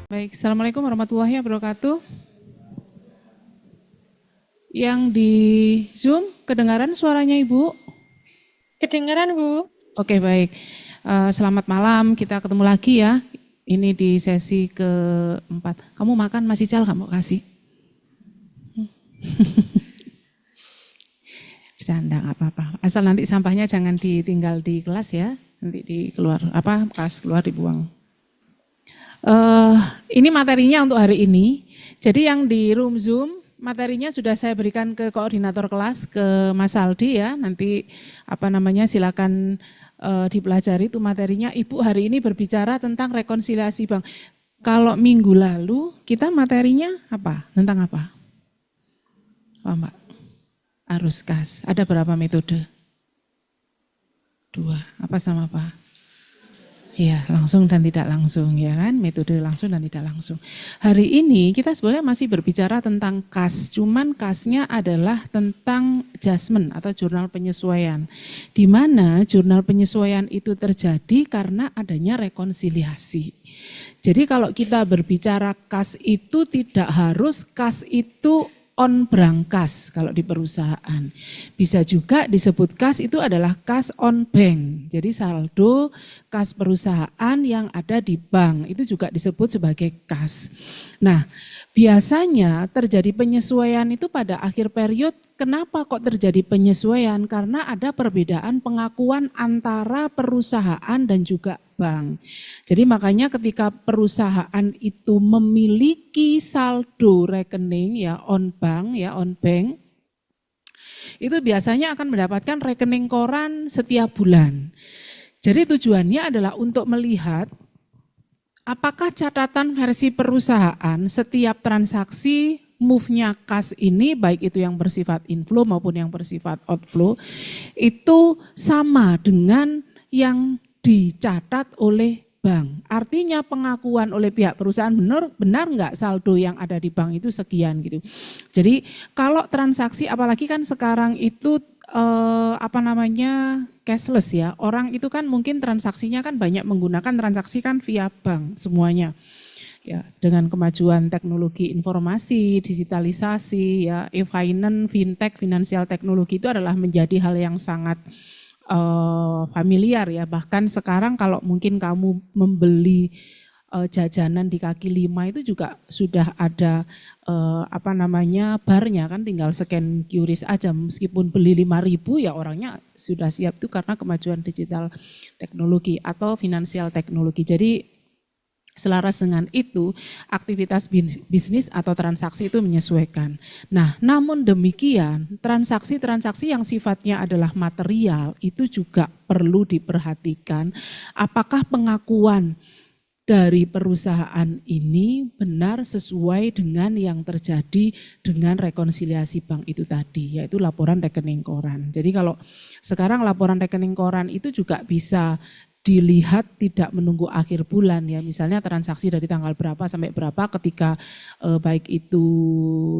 Baik, Assalamualaikum warahmatullahi wabarakatuh. Yang di Zoom, kedengaran suaranya Ibu? Kedengaran, Bu? Oke, baik. Selamat malam, kita ketemu lagi ya. Ini di sesi keempat. Kamu makan masih Cal, kamu kasih? Bercanda, nggak apa-apa. Asal nanti sampahnya jangan ditinggal di kelas ya. Nanti kelas keluar dibuang. Ini materinya untuk hari ini. Jadi yang di room Zoom materinya sudah saya berikan ke koordinator kelas, ke Mas Aldi ya. Nanti silakan dipelajari itu materinya. Ibu hari ini berbicara tentang rekonsiliasi bank. Kalau minggu lalu kita materinya apa? Tentang apa? Mbak? Arus kas. Ada berapa metode? 2. Apa sama apa? Iya, langsung dan tidak langsung ya kan, metode langsung dan tidak langsung. Hari ini kita sebenarnya masih berbicara tentang kas, cuman kasnya adalah tentang adjustment atau jurnal penyesuaian. Di mana jurnal penyesuaian itu terjadi karena adanya rekonsiliasi. Jadi kalau kita berbicara kas itu tidak harus kas itu on brankas kalau di perusahaan. Bisa juga disebut kas itu adalah kas on bank. Jadi saldo kas perusahaan yang ada di bank itu juga disebut sebagai kas. Nah, biasanya terjadi penyesuaian itu pada akhir periode. Kenapa kok terjadi penyesuaian? Karena ada perbedaan pengakuan antara perusahaan dan juga bank. Jadi makanya ketika perusahaan itu memiliki saldo rekening ya on bank, itu biasanya akan mendapatkan rekening koran setiap bulan. Jadi tujuannya adalah untuk melihat apakah catatan versi perusahaan setiap transaksi move-nya kas ini, baik itu yang bersifat inflow maupun yang bersifat outflow, itu sama dengan yang dicatat oleh bank. Artinya pengakuan oleh pihak perusahaan benar nggak saldo yang ada di bank itu sekian gitu. Jadi kalau transaksi, apalagi kan sekarang itu cashless ya. Orang itu kan mungkin transaksinya kan banyak menggunakan transaksi kan via bank semuanya. Ya, dengan kemajuan teknologi informasi, digitalisasi, ya, e-finance, fintech, finansial teknologi itu adalah menjadi hal yang sangat familiar ya. Bahkan sekarang kalau mungkin kamu membeli jajanan di kaki lima itu juga sudah ada barnya kan, tinggal scan QRIS aja, meskipun beli 5.000 ya orangnya sudah siap itu karena kemajuan digital teknologi atau finansial teknologi. Jadi selaras dengan itu, aktivitas bisnis atau transaksi itu menyesuaikan. Nah, namun demikian, transaksi-transaksi yang sifatnya adalah material itu juga perlu diperhatikan apakah pengakuan dari perusahaan ini benar sesuai dengan yang terjadi dengan rekonsiliasi bank itu tadi, yaitu laporan rekening koran. Jadi kalau sekarang laporan rekening koran itu juga bisa dilihat tidak menunggu akhir bulan ya, misalnya transaksi dari tanggal berapa sampai berapa ketika baik itu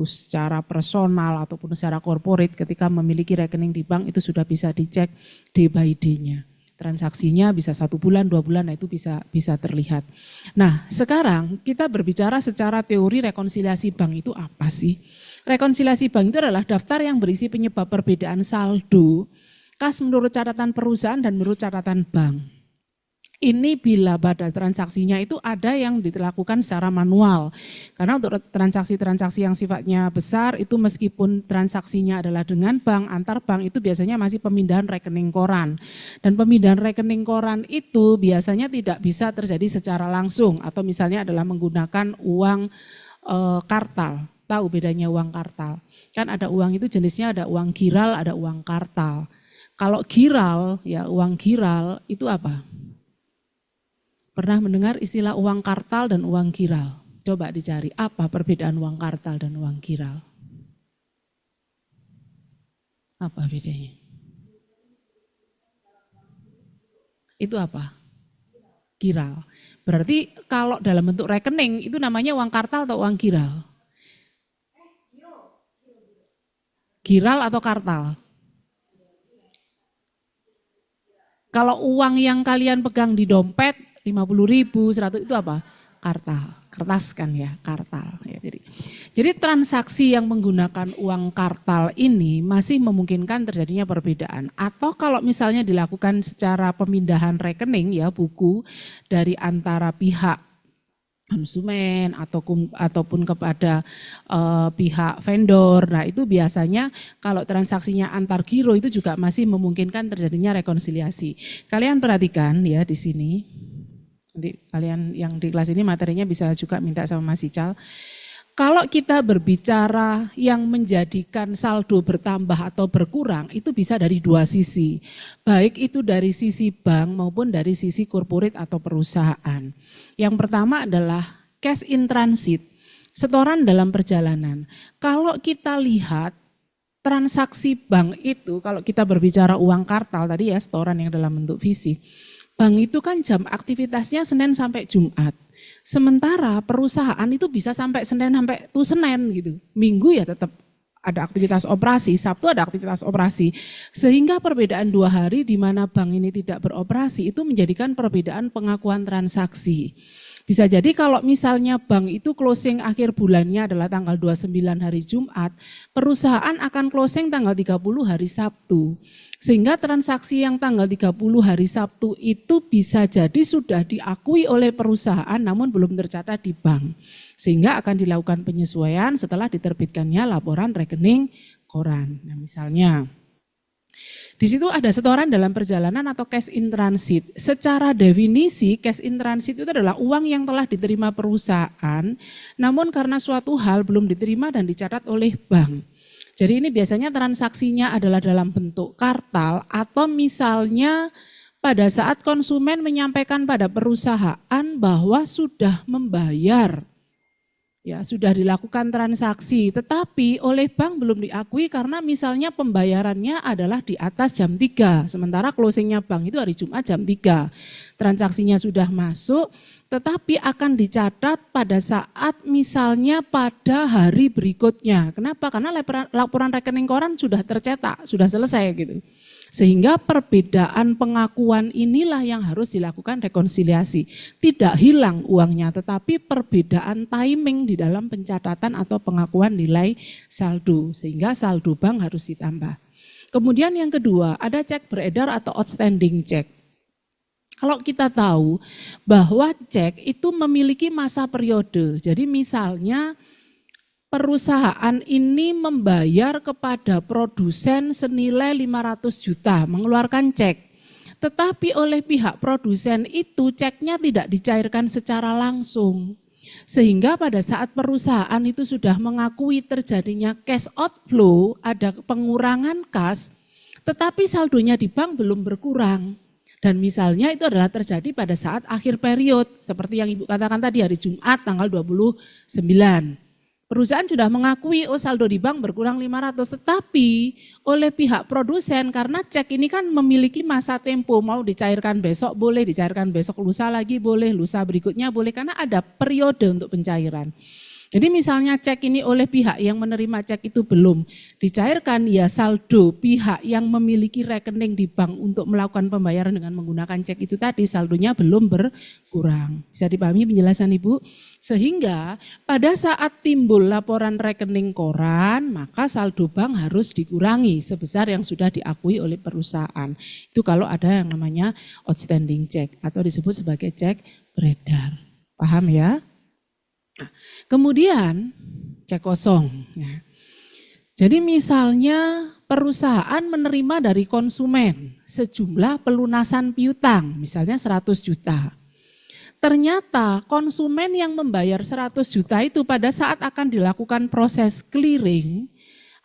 secara personal ataupun secara corporate ketika memiliki rekening di bank itu sudah bisa dicek day by day-nya. Transaksinya bisa 1 bulan, 2 bulan, nah itu bisa terlihat. Nah sekarang kita berbicara secara teori rekonsiliasi bank itu apa sih? Rekonsiliasi bank itu adalah daftar yang berisi penyebab perbedaan saldo kas menurut catatan perusahaan dan menurut catatan bank. Ini bila pada transaksinya itu ada yang dilakukan secara manual. Karena untuk transaksi-transaksi yang sifatnya besar itu meskipun transaksinya adalah dengan bank, antar bank itu biasanya masih pemindahan rekening koran. Dan pemindahan rekening koran itu biasanya tidak bisa terjadi secara langsung atau misalnya adalah menggunakan uang kartal. Tahu bedanya uang kartal? Kan ada uang itu jenisnya ada uang giral, ada uang kartal. Kalau giral, ya uang giral itu apa? Pernah mendengar istilah uang kartal dan uang giral? Coba dicari apa perbedaan uang kartal dan uang giral. Apa bedanya? Itu apa? Giral. Berarti kalau dalam bentuk rekening itu namanya uang kartal atau uang giral? Giral atau kartal? Kalau uang yang kalian pegang di dompet 50.000, 100 itu apa? Kartal. kertas kan ya, kartal. Ya, jadi transaksi yang menggunakan uang kartal ini masih memungkinkan terjadinya perbedaan. Atau kalau misalnya dilakukan secara pemindahan rekening ya, buku dari antara pihak konsumen ataupun kepada pihak vendor. Nah itu biasanya kalau transaksinya antar giro itu juga masih memungkinkan terjadinya rekonsiliasi. Kalian perhatikan ya di sini. Nanti kalian yang di kelas ini materinya bisa juga minta sama Mas Ical. Kalau kita berbicara yang menjadikan saldo bertambah atau berkurang itu bisa dari dua sisi. Baik itu dari sisi bank maupun dari sisi corporate atau perusahaan. Yang pertama adalah cash in transit, setoran dalam perjalanan. Kalau kita lihat transaksi bank itu, kalau kita berbicara uang kartal tadi ya, setoran yang dalam bentuk fisik. Bank itu kan jam aktivitasnya Senin sampai Jumat. Sementara perusahaan itu bisa sampai Senin sampai Senin gitu. Minggu ya tetap ada aktivitas operasi, Sabtu ada aktivitas operasi. Sehingga perbedaan 2 hari di mana bank ini tidak beroperasi itu menjadikan perbedaan pengakuan transaksi. Bisa jadi kalau misalnya bank itu closing akhir bulannya adalah tanggal 29 hari Jumat, perusahaan akan closing tanggal 30 hari Sabtu. Sehingga transaksi yang tanggal 30 hari Sabtu itu bisa jadi sudah diakui oleh perusahaan namun belum tercatat di bank. Sehingga akan dilakukan penyesuaian setelah diterbitkannya laporan rekening koran. Nah misalnya di situ ada setoran dalam perjalanan atau cash in transit. Secara definisi cash in transit itu adalah uang yang telah diterima perusahaan namun karena suatu hal belum diterima dan dicatat oleh bank. Jadi ini biasanya transaksinya adalah dalam bentuk kartal atau misalnya pada saat konsumen menyampaikan pada perusahaan bahwa sudah membayar. Ya, sudah dilakukan transaksi, tetapi oleh bank belum diakui karena misalnya pembayarannya adalah di atas jam 3, sementara closingnya bank itu hari Jumat jam 3. Transaksinya sudah masuk, tetapi akan dicatat pada saat misalnya pada hari berikutnya. Kenapa? Karena laporan rekening koran sudah tercetak, sudah selesai gitu. Sehingga perbedaan pengakuan inilah yang harus dilakukan rekonsiliasi. Tidak hilang uangnya, tetapi perbedaan timing di dalam pencatatan atau pengakuan nilai saldo. Sehingga saldo bank harus ditambah. Kemudian yang kedua, ada cek beredar atau outstanding check. Kalau kita tahu bahwa cek itu memiliki masa periode. Jadi misalnya perusahaan ini membayar kepada produsen senilai 500 juta, mengeluarkan cek. Tetapi oleh pihak produsen itu ceknya tidak dicairkan secara langsung. Sehingga pada saat perusahaan itu sudah mengakui terjadinya cash outflow, ada pengurangan kas, tetapi saldonya di bank belum berkurang. Dan misalnya itu adalah terjadi pada saat akhir period, seperti yang Ibu katakan tadi hari Jumat tanggal 29. Perusahaan sudah mengakui saldo di bank berkurang 500, tetapi oleh pihak produsen karena cek ini kan memiliki masa tempo, mau dicairkan besok boleh, dicairkan besok lusa lagi boleh, lusa berikutnya boleh, karena ada periode untuk pencairan. Jadi misalnya cek ini oleh pihak yang menerima cek itu belum dicairkan, ya saldo pihak yang memiliki rekening di bank untuk melakukan pembayaran dengan menggunakan cek itu tadi saldonya belum berkurang. Bisa dipahami penjelasan Ibu? Sehingga pada saat timbul laporan rekening koran, maka saldo bank harus dikurangi sebesar yang sudah diakui oleh perusahaan. Itu kalau ada yang namanya outstanding check atau disebut sebagai cek beredar. Paham ya? Nah, kemudian cek kosong. Ya. Jadi misalnya perusahaan menerima dari konsumen sejumlah pelunasan piutang, misalnya 100 juta. Ternyata konsumen yang membayar 100 juta itu pada saat akan dilakukan proses clearing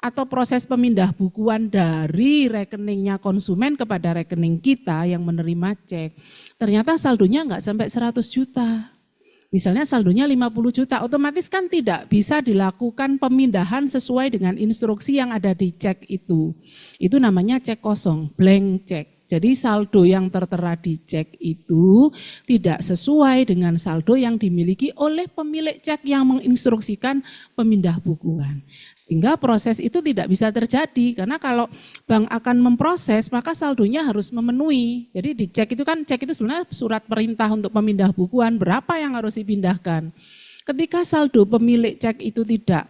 atau proses pemindah bukuan dari rekeningnya konsumen kepada rekening kita yang menerima cek, ternyata saldonya enggak sampai 100 juta. Misalnya saldonya 50 juta, otomatis kan tidak bisa dilakukan pemindahan sesuai dengan instruksi yang ada di cek itu. Itu namanya cek kosong, blank cek. Jadi saldo yang tertera di cek itu tidak sesuai dengan saldo yang dimiliki oleh pemilik cek yang menginstruksikan pemindah bukuan. Sehingga proses itu tidak bisa terjadi karena kalau bank akan memproses maka saldonya harus memenuhi. Jadi di cek itu kan, cek itu sebenarnya surat perintah untuk pemindah bukuan, berapa yang harus dipindahkan. Ketika saldo pemilik cek itu tidak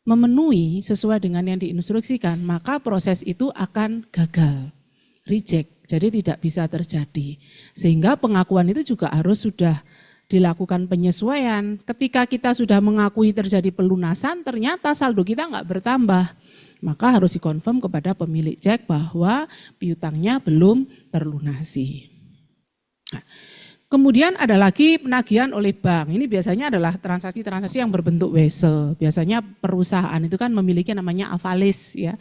memenuhi sesuai dengan yang diinstruksikan, maka proses itu akan gagal, reject, jadi tidak bisa terjadi. Sehingga pengakuan itu juga harus sudah dilakukan penyesuaian. Ketika kita sudah mengakui terjadi pelunasan, ternyata saldo kita nggak bertambah, maka harus dikonfirm kepada pemilik cek bahwa piutangnya belum terlunasi. Nah, kemudian ada lagi penagihan oleh bank. Ini biasanya adalah transaksi-transaksi yang berbentuk wesel. Biasanya perusahaan itu kan memiliki namanya avalis ya.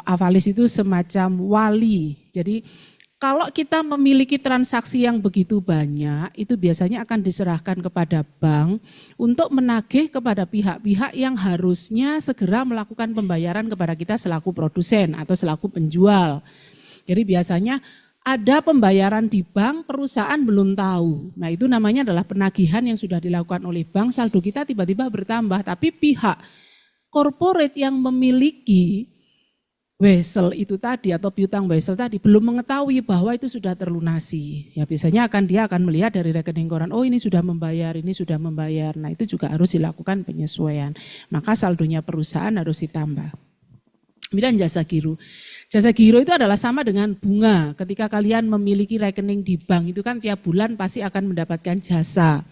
Avalis itu semacam wali. Jadi kalau kita memiliki transaksi yang begitu banyak, itu biasanya akan diserahkan kepada bank untuk menagih kepada pihak-pihak yang harusnya segera melakukan pembayaran kepada kita selaku produsen atau selaku penjual. Jadi biasanya ada pembayaran di bank, perusahaan belum tahu. Nah itu namanya adalah penagihan yang sudah dilakukan oleh bank, saldo kita tiba-tiba bertambah. Tapi pihak corporate yang memiliki wesel itu tadi atau piutang wesel tadi belum mengetahui bahwa itu sudah terlunasi. Ya biasanya dia akan melihat dari rekening koran, oh ini sudah membayar, ini sudah membayar. Nah itu juga harus dilakukan penyesuaian. Maka saldonya perusahaan harus ditambah. Kemudian jasa giro. Jasa giro itu adalah sama dengan bunga. Ketika kalian memiliki rekening di bank itu kan tiap bulan pasti akan mendapatkan jasa.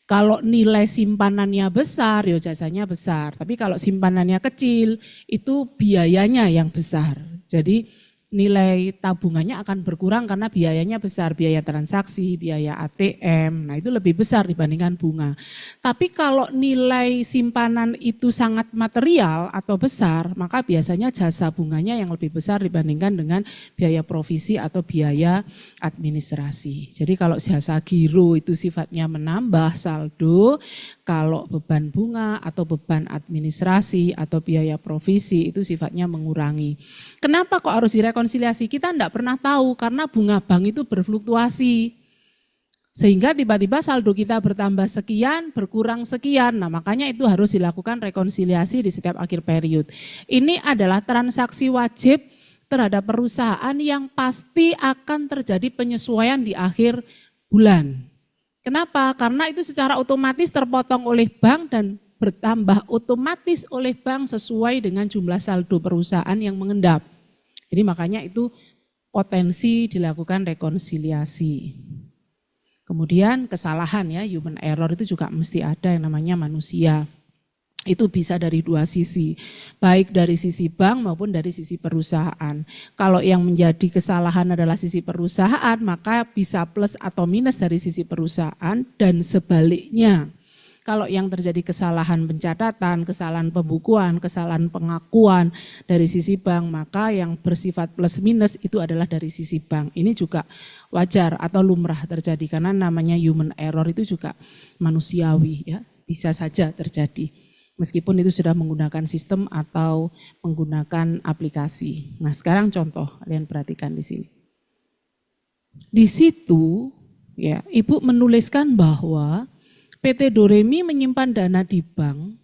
Kalau nilai simpanannya besar, ya jasanya besar. Tapi kalau simpanannya kecil, itu biayanya yang besar. Jadi nilai tabungannya akan berkurang karena biayanya besar, biaya transaksi, biaya ATM, nah itu lebih besar dibandingkan bunga. Tapi kalau nilai simpanan itu sangat material atau besar, maka biasanya jasa bunganya yang lebih besar dibandingkan dengan biaya provisi atau biaya administrasi. Jadi kalau jasa giro itu sifatnya menambah saldo, kalau beban bunga atau beban administrasi atau biaya provisi itu sifatnya mengurangi. Kenapa kok harus direkonsiliasi? Kita tidak pernah tahu karena bunga bank itu berfluktuasi. Sehingga tiba-tiba saldo kita bertambah sekian, berkurang sekian. Nah makanya itu harus dilakukan rekonsiliasi di setiap akhir period. Ini adalah transaksi wajib terhadap perusahaan yang pasti akan terjadi penyesuaian di akhir bulan. Kenapa? Karena itu secara otomatis terpotong oleh bank dan bertambah otomatis oleh bank sesuai dengan jumlah saldo perusahaan yang mengendap. Jadi makanya itu potensi dilakukan rekonsiliasi. Kemudian kesalahan ya, human error itu juga mesti ada yang namanya manusia. Itu bisa dari dua sisi, baik dari sisi bank maupun dari sisi perusahaan. Kalau yang menjadi kesalahan adalah sisi perusahaan, maka bisa plus atau minus dari sisi perusahaan dan sebaliknya. Kalau yang terjadi kesalahan pencatatan, kesalahan pembukuan, kesalahan pengakuan dari sisi bank, maka yang bersifat plus minus itu adalah dari sisi bank. Ini juga wajar atau lumrah terjadi karena namanya human error itu juga manusiawi ya, bisa saja terjadi. Meskipun itu sudah menggunakan sistem atau menggunakan aplikasi. Nah sekarang contoh, kalian perhatikan di sini. Di situ ya Ibu menuliskan bahwa PT Doremi menyimpan dana di bank,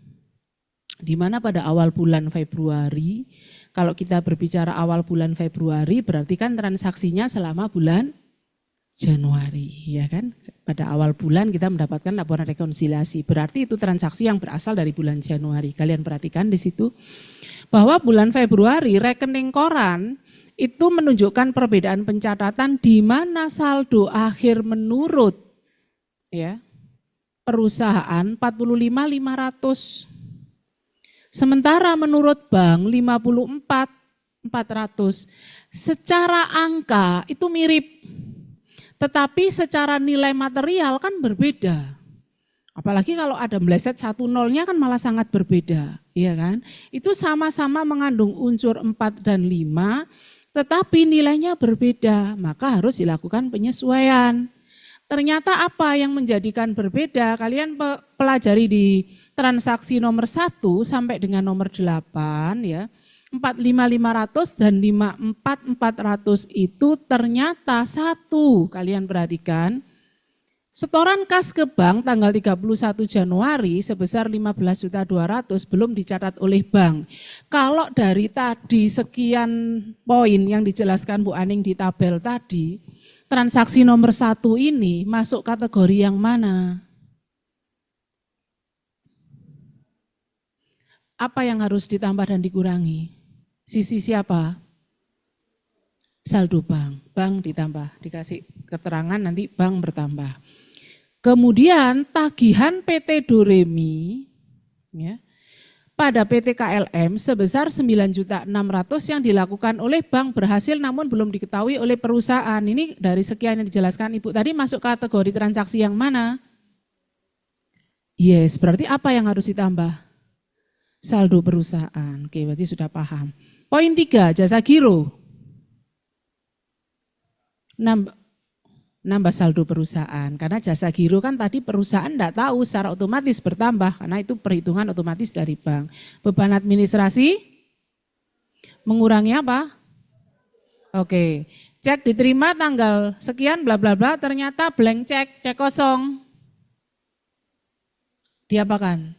di mana pada awal bulan Februari, kalau kita berbicara awal bulan Februari berarti kan transaksinya selama bulan Januari, ya kan? Pada awal bulan kita mendapatkan laporan rekonsiliasi. Berarti itu transaksi yang berasal dari bulan Januari. Kalian perhatikan di situ bahwa bulan Februari rekening koran itu menunjukkan perbedaan pencatatan di mana saldo akhir menurut ya perusahaan 45.500. Sementara menurut bank 54.400. Secara angka itu mirip. Tetapi secara nilai material kan berbeda. Apalagi kalau ada meleset 1 nolnya kan malah sangat berbeda, ya kan? Itu sama-sama mengandung unsur 4 dan 5, tetapi nilainya berbeda, maka harus dilakukan penyesuaian. Ternyata apa yang menjadikan berbeda? Kalian pelajari di transaksi nomor 1 sampai dengan nomor 8 ya. 45.500 dan 54.400 itu ternyata satu, kalian perhatikan. Setoran kas ke bank tanggal 31 Januari sebesar 15.200.000 belum dicatat oleh bank. Kalau dari tadi sekian poin yang dijelaskan Bu Aning di tabel tadi, transaksi nomor 1 ini masuk kategori yang mana? apa yang harus ditambah dan dikurangi? Sisi siapa? Saldo bank. Bank ditambah, dikasih keterangan nanti bank bertambah. Kemudian tagihan PT Doremi ya, pada PT KLM sebesar 9.600.000 yang dilakukan oleh bank berhasil namun belum diketahui oleh perusahaan. Ini dari sekian yang dijelaskan Ibu tadi masuk kategori transaksi yang mana? Yes, berarti apa yang harus ditambah? Saldo perusahaan. Oke, berarti sudah paham. Poin 3, jasa giro. Nambah saldo perusahaan. Karena jasa giro kan tadi perusahaan tidak tahu secara otomatis bertambah. Karena itu perhitungan otomatis dari bank. Beban administrasi mengurangi apa? Oke, cek diterima tanggal sekian bla bla bla ternyata blank cek kosong. Diapakan?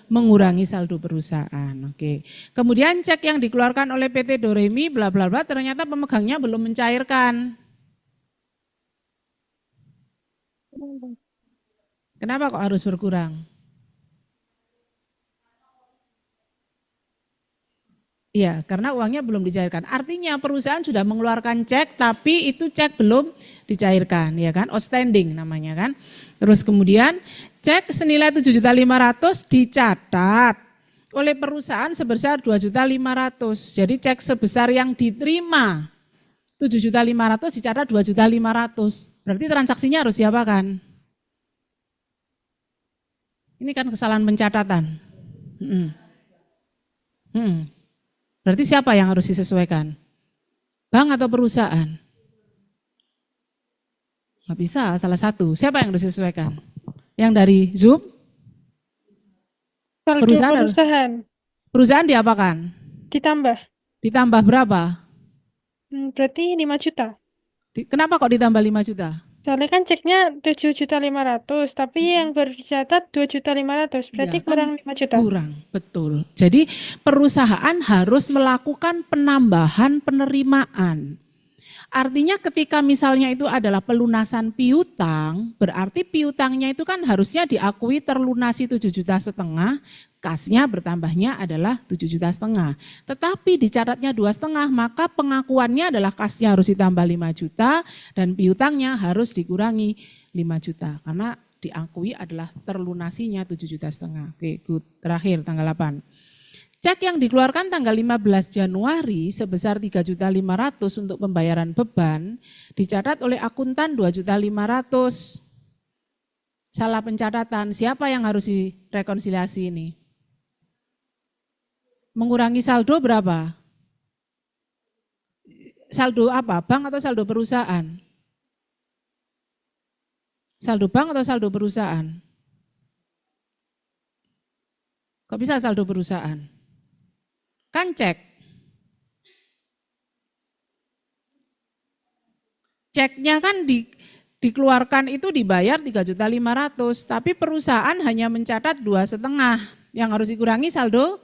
Mengurangi saldo perusahaan. Oke. Kemudian cek yang dikeluarkan oleh PT Doremi bla bla bla ternyata pemegangnya belum mencairkan. Kenapa kok harus berkurang? Iya, karena uangnya belum dicairkan. Artinya perusahaan sudah mengeluarkan cek tapi itu cek belum dicairkan, ya kan? Outstanding namanya kan. Terus kemudian cek senilai 7.500.000 dicatat oleh perusahaan sebesar 2.500.000. Jadi cek sebesar yang diterima 7.500.000 dicatat 2.500.000. Berarti transaksinya harus diapakan? Ini kan kesalahan pencatatan. Berarti siapa yang harus disesuaikan? Bank atau perusahaan? Nggak bisa, salah satu. Siapa yang harus disesuaikan? Yang dari Zoom? Perusahaan diapakan? Ditambah berapa? Berarti 5 juta. Kenapa kok ditambah 5 juta? Soalnya kan ceknya 7.500.000, tapi yang baru dicatat 2.500.000, berarti Ya, kurang 5 juta. Kurang, betul. Jadi perusahaan harus melakukan penambahan penerimaan. Artinya ketika misalnya itu adalah pelunasan piutang, berarti piutangnya itu kan harusnya diakui terlunasi 7,5 juta, kasnya bertambahnya adalah 7,5 juta. Tetapi dicatatnya 2,5, maka pengakuannya adalah kasnya harus ditambah 5 juta dan piutangnya harus dikurangi 5 juta. Karena diakui adalah terlunasinya 7,5 juta. Oke, good. Terakhir tanggal 8. Cek yang dikeluarkan tanggal 15 Januari sebesar 3.500.000 untuk pembayaran beban dicatat oleh akuntan 2.500.000. Salah pencatatan, siapa yang harus direkonsiliasi ini? Mengurangi saldo berapa? Saldo apa? Bank atau saldo perusahaan? Saldo bank atau saldo perusahaan? Kok bisa saldo perusahaan? Kan cek. Ceknya kan dikeluarkan itu dibayar 3.500.000, tapi perusahaan hanya mencatat 2,5. Yang harus dikurangi saldo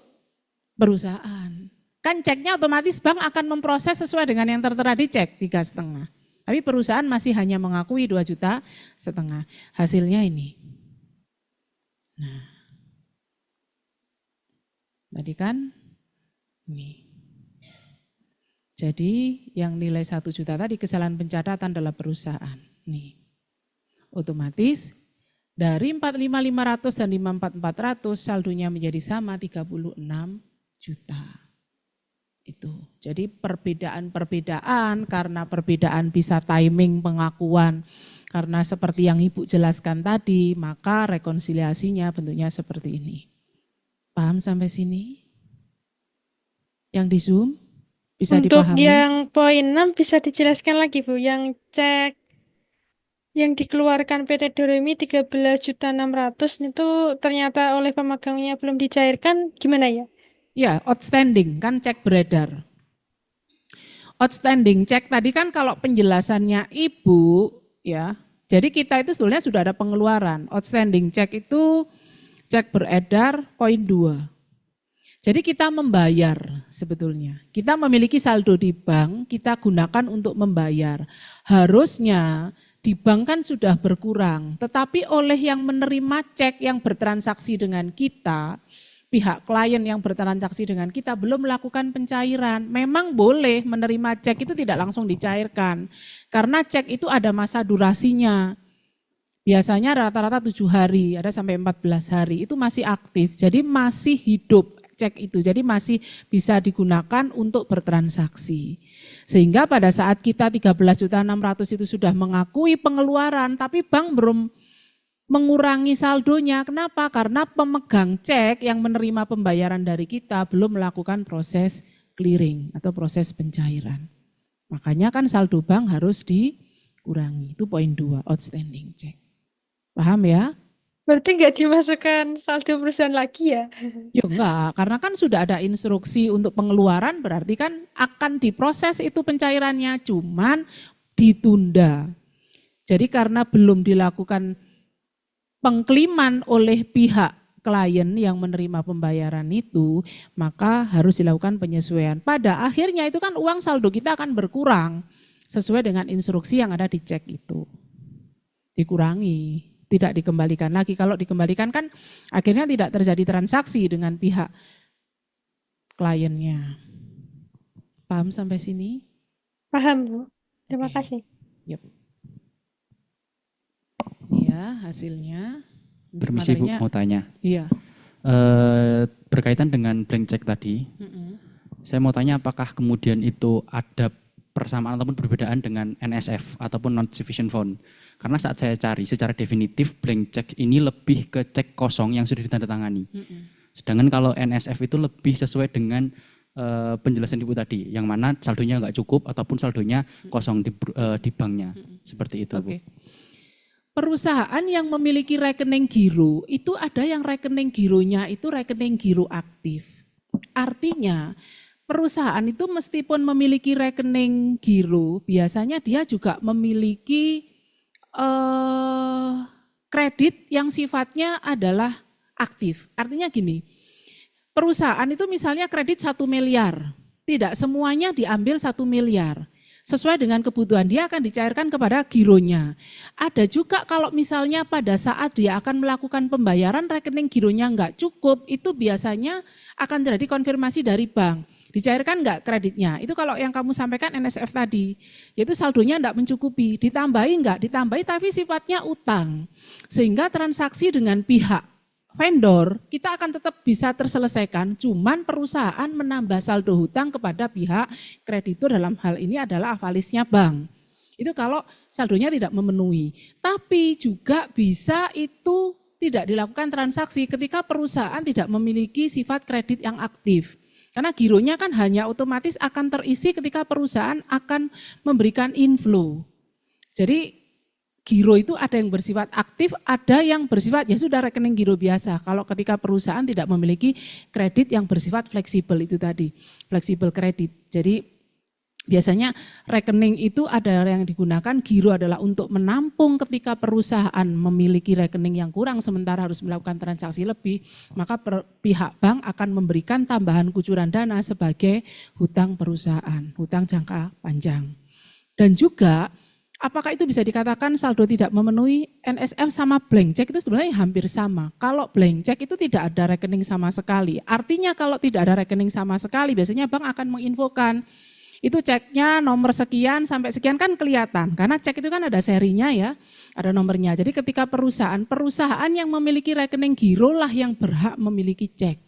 perusahaan. Kan ceknya otomatis bank akan memproses sesuai dengan yang tertera di cek 3,5. Tapi perusahaan masih hanya mengakui 2,5 juta. Hasilnya ini. Nah, tadi kan ini. Jadi yang nilai 1 juta tadi kesalahan pencatatan adalah perusahaan. Nih. Otomatis dari 45.500 dan 54.400 saldonya menjadi sama 36 juta. Itu. Jadi perbedaan karena perbedaan bisa timing pengakuan. Karena seperti yang Ibu jelaskan tadi, maka rekonsiliasinya bentuknya seperti ini. Paham sampai sini? Yang di Zoom bisa dipahami? Untuk yang poin 6 bisa dijelaskan lagi Bu, yang cek yang dikeluarkan PT Doremi 13.600.000 itu ternyata oleh pemegangnya belum dicairkan, gimana ya? Ya, outstanding kan cek beredar. Outstanding cek tadi kan kalau penjelasannya Ibu ya, jadi kita itu sebetulnya sudah ada pengeluaran. Outstanding cek itu cek beredar poin 2. Jadi kita membayar sebetulnya. Kita memiliki saldo di bank, kita gunakan untuk membayar. Harusnya di bank kan sudah berkurang, tetapi oleh yang menerima cek yang bertransaksi dengan kita, pihak klien yang bertransaksi dengan kita belum melakukan pencairan, memang boleh menerima cek itu tidak langsung dicairkan. Karena cek itu ada masa durasinya. Biasanya rata-rata 7 hari, ada sampai 14 hari, itu masih aktif. Jadi masih hidup cek itu, jadi masih bisa digunakan untuk bertransaksi. Sehingga pada saat kita 13.600.000 itu sudah mengakui pengeluaran, tapi bank belum mengurangi saldonya. Kenapa? Karena pemegang cek yang menerima pembayaran dari kita belum melakukan proses clearing atau proses pencairan. Makanya kan saldo bank harus dikurangi. Itu poin 2, outstanding cek. Paham ya? Berarti nggak dimasukkan saldo perusahaan lagi ya? Ya enggak, karena kan sudah ada instruksi untuk pengeluaran, berarti kan akan diproses itu pencairannya, cuman ditunda. Jadi karena belum dilakukan pengkliman oleh pihak klien yang menerima pembayaran itu, maka harus dilakukan penyesuaian. Pada akhirnya itu kan uang saldo kita akan berkurang sesuai dengan instruksi yang ada di cek itu. Dikurangi, tidak dikembalikan lagi. Kalau dikembalikan kan akhirnya tidak terjadi transaksi dengan pihak kliennya. Paham sampai sini? Paham, Bu. Terima Oke. kasih. Yep. Iya, hasilnya. Untuk Permisi Bu, materinya, mau tanya. iya. Berkaitan dengan blank check tadi, saya mau tanya apakah kemudian itu ada persamaan ataupun perbedaan dengan NSF ataupun non sufficient fund. Karena saat saya cari secara definitif blank check ini lebih ke cek kosong yang sudah ditandatangani. Sedangkan kalau NSF itu lebih sesuai dengan penjelasan Ibu tadi, yang mana saldonya nggak cukup ataupun saldonya kosong di banknya. Seperti itu, Bu. Oke. Perusahaan yang memiliki rekening giro, itu ada yang rekening gironya itu rekening giro aktif. Artinya perusahaan itu meskipun memiliki rekening giro, biasanya dia juga memiliki kredit yang sifatnya adalah aktif. Artinya gini, perusahaan itu misalnya kredit 1 miliar, tidak semuanya diambil 1 miliar. Sesuai dengan kebutuhan dia akan dicairkan kepada gironya. Ada juga kalau misalnya pada saat dia akan melakukan pembayaran rekening gironya enggak cukup, itu biasanya akan terjadi konfirmasi dari bank. Dicairkan enggak kreditnya? Itu kalau yang kamu sampaikan NSF tadi, yaitu saldonya enggak mencukupi. Ditambahi enggak? Ditambahi tapi sifatnya utang. Sehingga transaksi dengan pihak vendor kita akan tetap bisa terselesaikan, cuman perusahaan menambah saldo hutang kepada pihak kreditur, dalam hal ini adalah avalisnya bank. Itu kalau saldonya tidak memenuhi. Tapi juga bisa itu tidak dilakukan transaksi ketika perusahaan tidak memiliki sifat kredit yang aktif. Karena gironya kan hanya otomatis akan terisi ketika perusahaan akan memberikan inflow. Jadi giro itu ada yang bersifat aktif, ada yang bersifat ya sudah rekening giro biasa. Kalau ketika perusahaan tidak memiliki kredit yang bersifat fleksibel itu tadi, fleksibel kredit. Jadi biasanya rekening itu ada yang digunakan, giro adalah untuk menampung ketika perusahaan memiliki rekening yang kurang sementara harus melakukan transaksi lebih, maka pihak bank akan memberikan tambahan kucuran dana sebagai hutang perusahaan, hutang jangka panjang. Dan juga apakah itu bisa dikatakan saldo tidak memenuhi? NSF sama blank check itu sebenarnya hampir sama. Kalau blank check itu tidak ada rekening sama sekali. Artinya kalau tidak ada rekening sama sekali, biasanya bank akan menginfokan itu ceknya nomor sekian sampai sekian kan kelihatan. Karena cek itu kan ada serinya ya, ada nomornya. Jadi ketika perusahaan yang memiliki rekening giro lah yang berhak memiliki cek.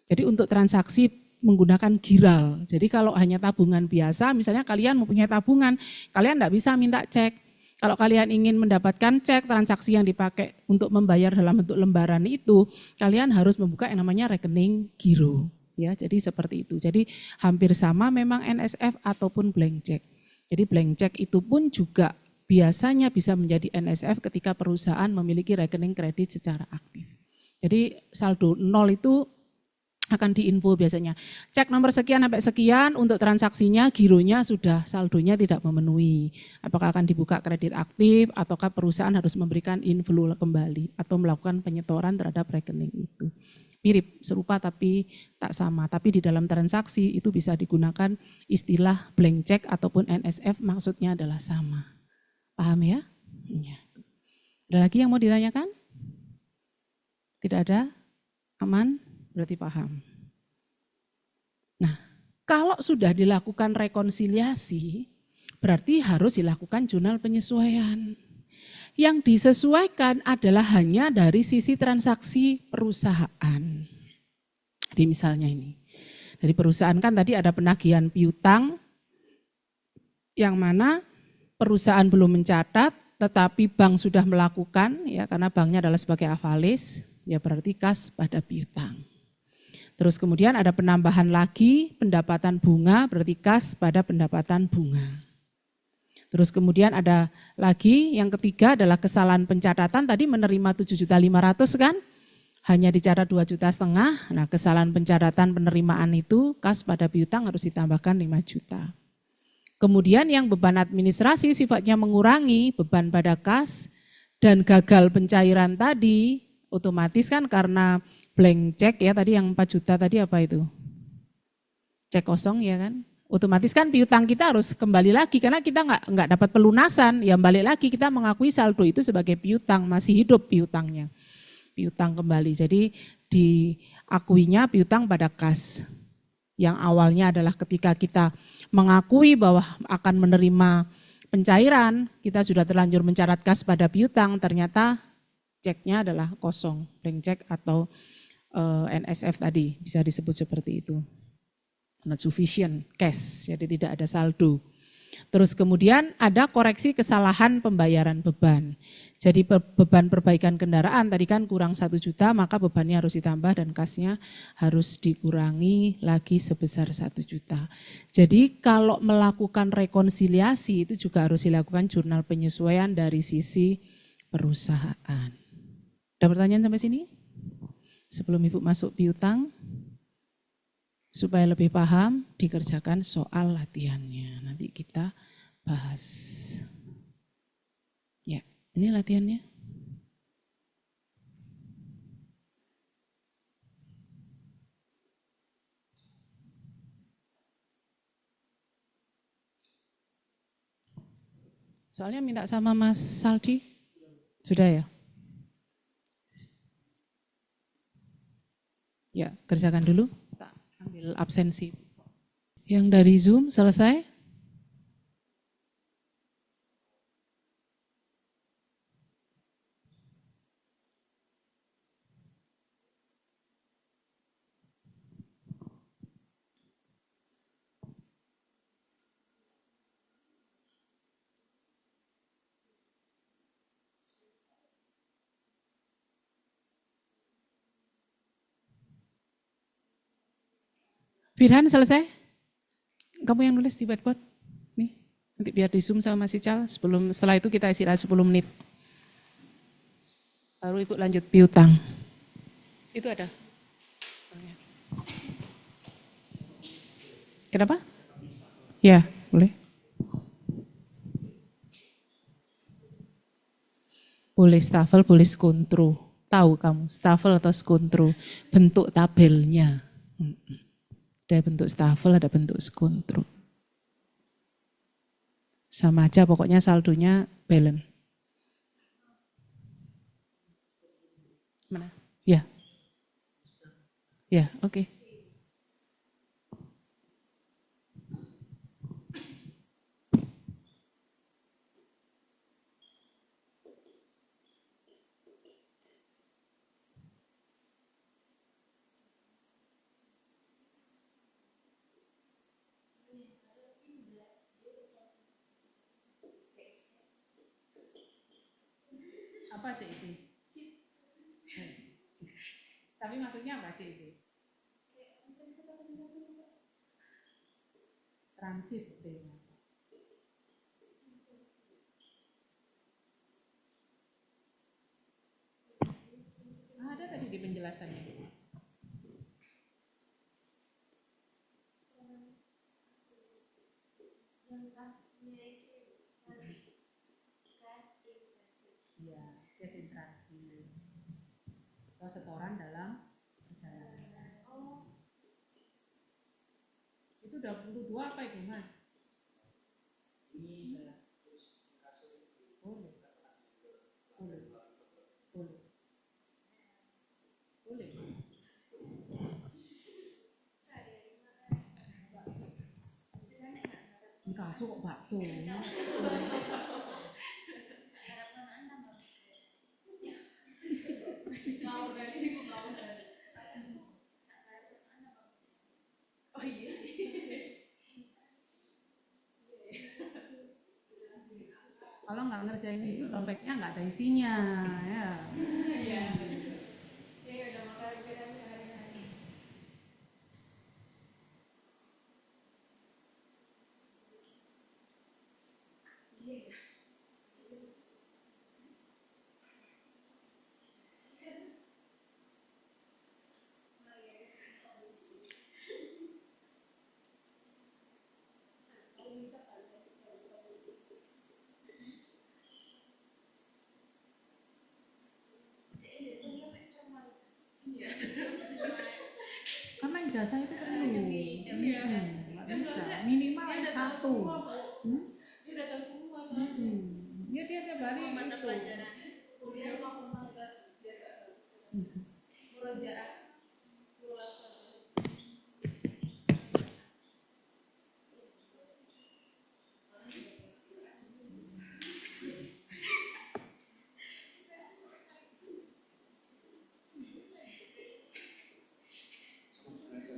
Jadi untuk transaksi menggunakan giral. Jadi kalau hanya tabungan biasa, misalnya kalian mempunyai tabungan, kalian tidak bisa minta cek. Kalau kalian ingin mendapatkan cek transaksi yang dipakai untuk membayar dalam bentuk lembaran itu, kalian harus membuka yang namanya rekening giro. Ya, jadi seperti itu. Jadi hampir sama memang NSF ataupun blank check. Jadi blank check itu pun juga biasanya bisa menjadi NSF ketika perusahaan memiliki rekening kredit secara aktif. Jadi saldo nol itu akan diinfo biasanya. Cek nomor sekian sampai sekian untuk transaksinya, gironya sudah saldonya tidak memenuhi. Apakah akan dibuka kredit aktif ataukah perusahaan harus memberikan inflow kembali atau melakukan penyetoran terhadap rekening itu. Mirip, serupa tapi tak sama. Tapi di dalam transaksi itu bisa digunakan istilah blank check ataupun NSF, maksudnya adalah sama. Paham ya? Ya. Ada lagi yang mau ditanyakan? Tidak ada? Aman? Berarti paham. Nah, kalau sudah dilakukan rekonsiliasi, berarti harus dilakukan jurnal penyesuaian. Yang disesuaikan adalah hanya dari sisi transaksi perusahaan. Jadi misalnya ini, dari perusahaan kan tadi ada penagihan piutang, yang mana perusahaan belum mencatat, tetapi bank sudah melakukan, ya karena banknya adalah sebagai avalis, ya berarti kas pada piutang. Terus kemudian ada penambahan lagi pendapatan bunga, berarti kas pada pendapatan bunga. Terus kemudian ada lagi yang ketiga adalah kesalahan pencatatan, tadi menerima 7.500.000 kan, hanya dicatat 2,5 juta. Nah kesalahan pencatatan penerimaan itu kas pada piutang harus ditambahkan 5 juta. Kemudian yang beban administrasi sifatnya mengurangi beban pada kas dan gagal pencairan tadi, otomatis kan karena blank check ya tadi yang 4 juta tadi apa itu? Cek kosong ya kan? Otomatis kan piutang kita harus kembali lagi karena kita nggak dapat pelunasan, ya balik lagi kita mengakui saldo itu sebagai piutang, masih hidup piutangnya. Piutang kembali, jadi diakuinya piutang pada kas. Yang awalnya adalah ketika kita mengakui bahwa akan menerima pencairan, kita sudah terlanjur mencatat kas pada piutang, ternyata ceknya adalah kosong, blank check atau NSF tadi, bisa disebut seperti itu. Not sufficient cash, jadi tidak ada saldo. Terus kemudian ada koreksi kesalahan pembayaran beban. Jadi beban perbaikan kendaraan tadi kan kurang 1 juta, maka bebannya harus ditambah dan kasnya harus dikurangi lagi sebesar 1 juta. Jadi kalau melakukan rekonsiliasi itu juga harus dilakukan jurnal penyesuaian dari sisi perusahaan. Ada pertanyaan sampai sini? Sebelum Ibu masuk piutang, supaya lebih paham dikerjakan soal latihannya. Nanti kita bahas. Ya, ini latihannya. Soalnya minta sama Mas Saldi. Sudah ya? Ya, kerjakan dulu. Tak ambil absensi. Yang dari Zoom selesai? Firhan selesai? Kamu yang nulis di whiteboard? Nih, nanti biar di Zoom sama Mas Ical. Setelah itu kita istirahat 10 menit. Baru Ibu lanjut piutang. Itu ada. Kenapa? Ya, boleh. Boleh stafel, boleh skontro. Tahu kamu, stafel atau skontro. Bentuk tabelnya. Ada bentuk stafel, ada bentuk skontro. Sama aja, pokoknya saldonya balance. Mana? Ya. Ya, oke. Apa CIT? Tapi maksudnya apa CIT? Transit. Ada tadi di penjelasannya. Ya, cash in transit. Atau setoran dalam perjalanan. Itu 22 apa itu, Mas? Ini boleh. Boleh. Boleh. Boleh. bakso kok bakso. Kalau nggak ngerjain itu dompetnya nggak ada isinya ya. Karena ijazah itu perlu, nggak bisa minimal S1. Ya dia tiap hari mata pelajaran.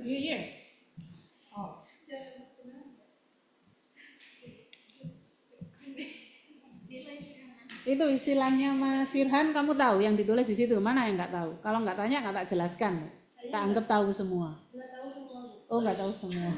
Yes. Oh. Itu istilahnya Mas Firhan, kamu tahu yang ditulis di situ, mana yang nggak tahu? Kalau nggak tanya nggak tak jelaskan, tak anggap tahu semua. Oh nggak tahu semua.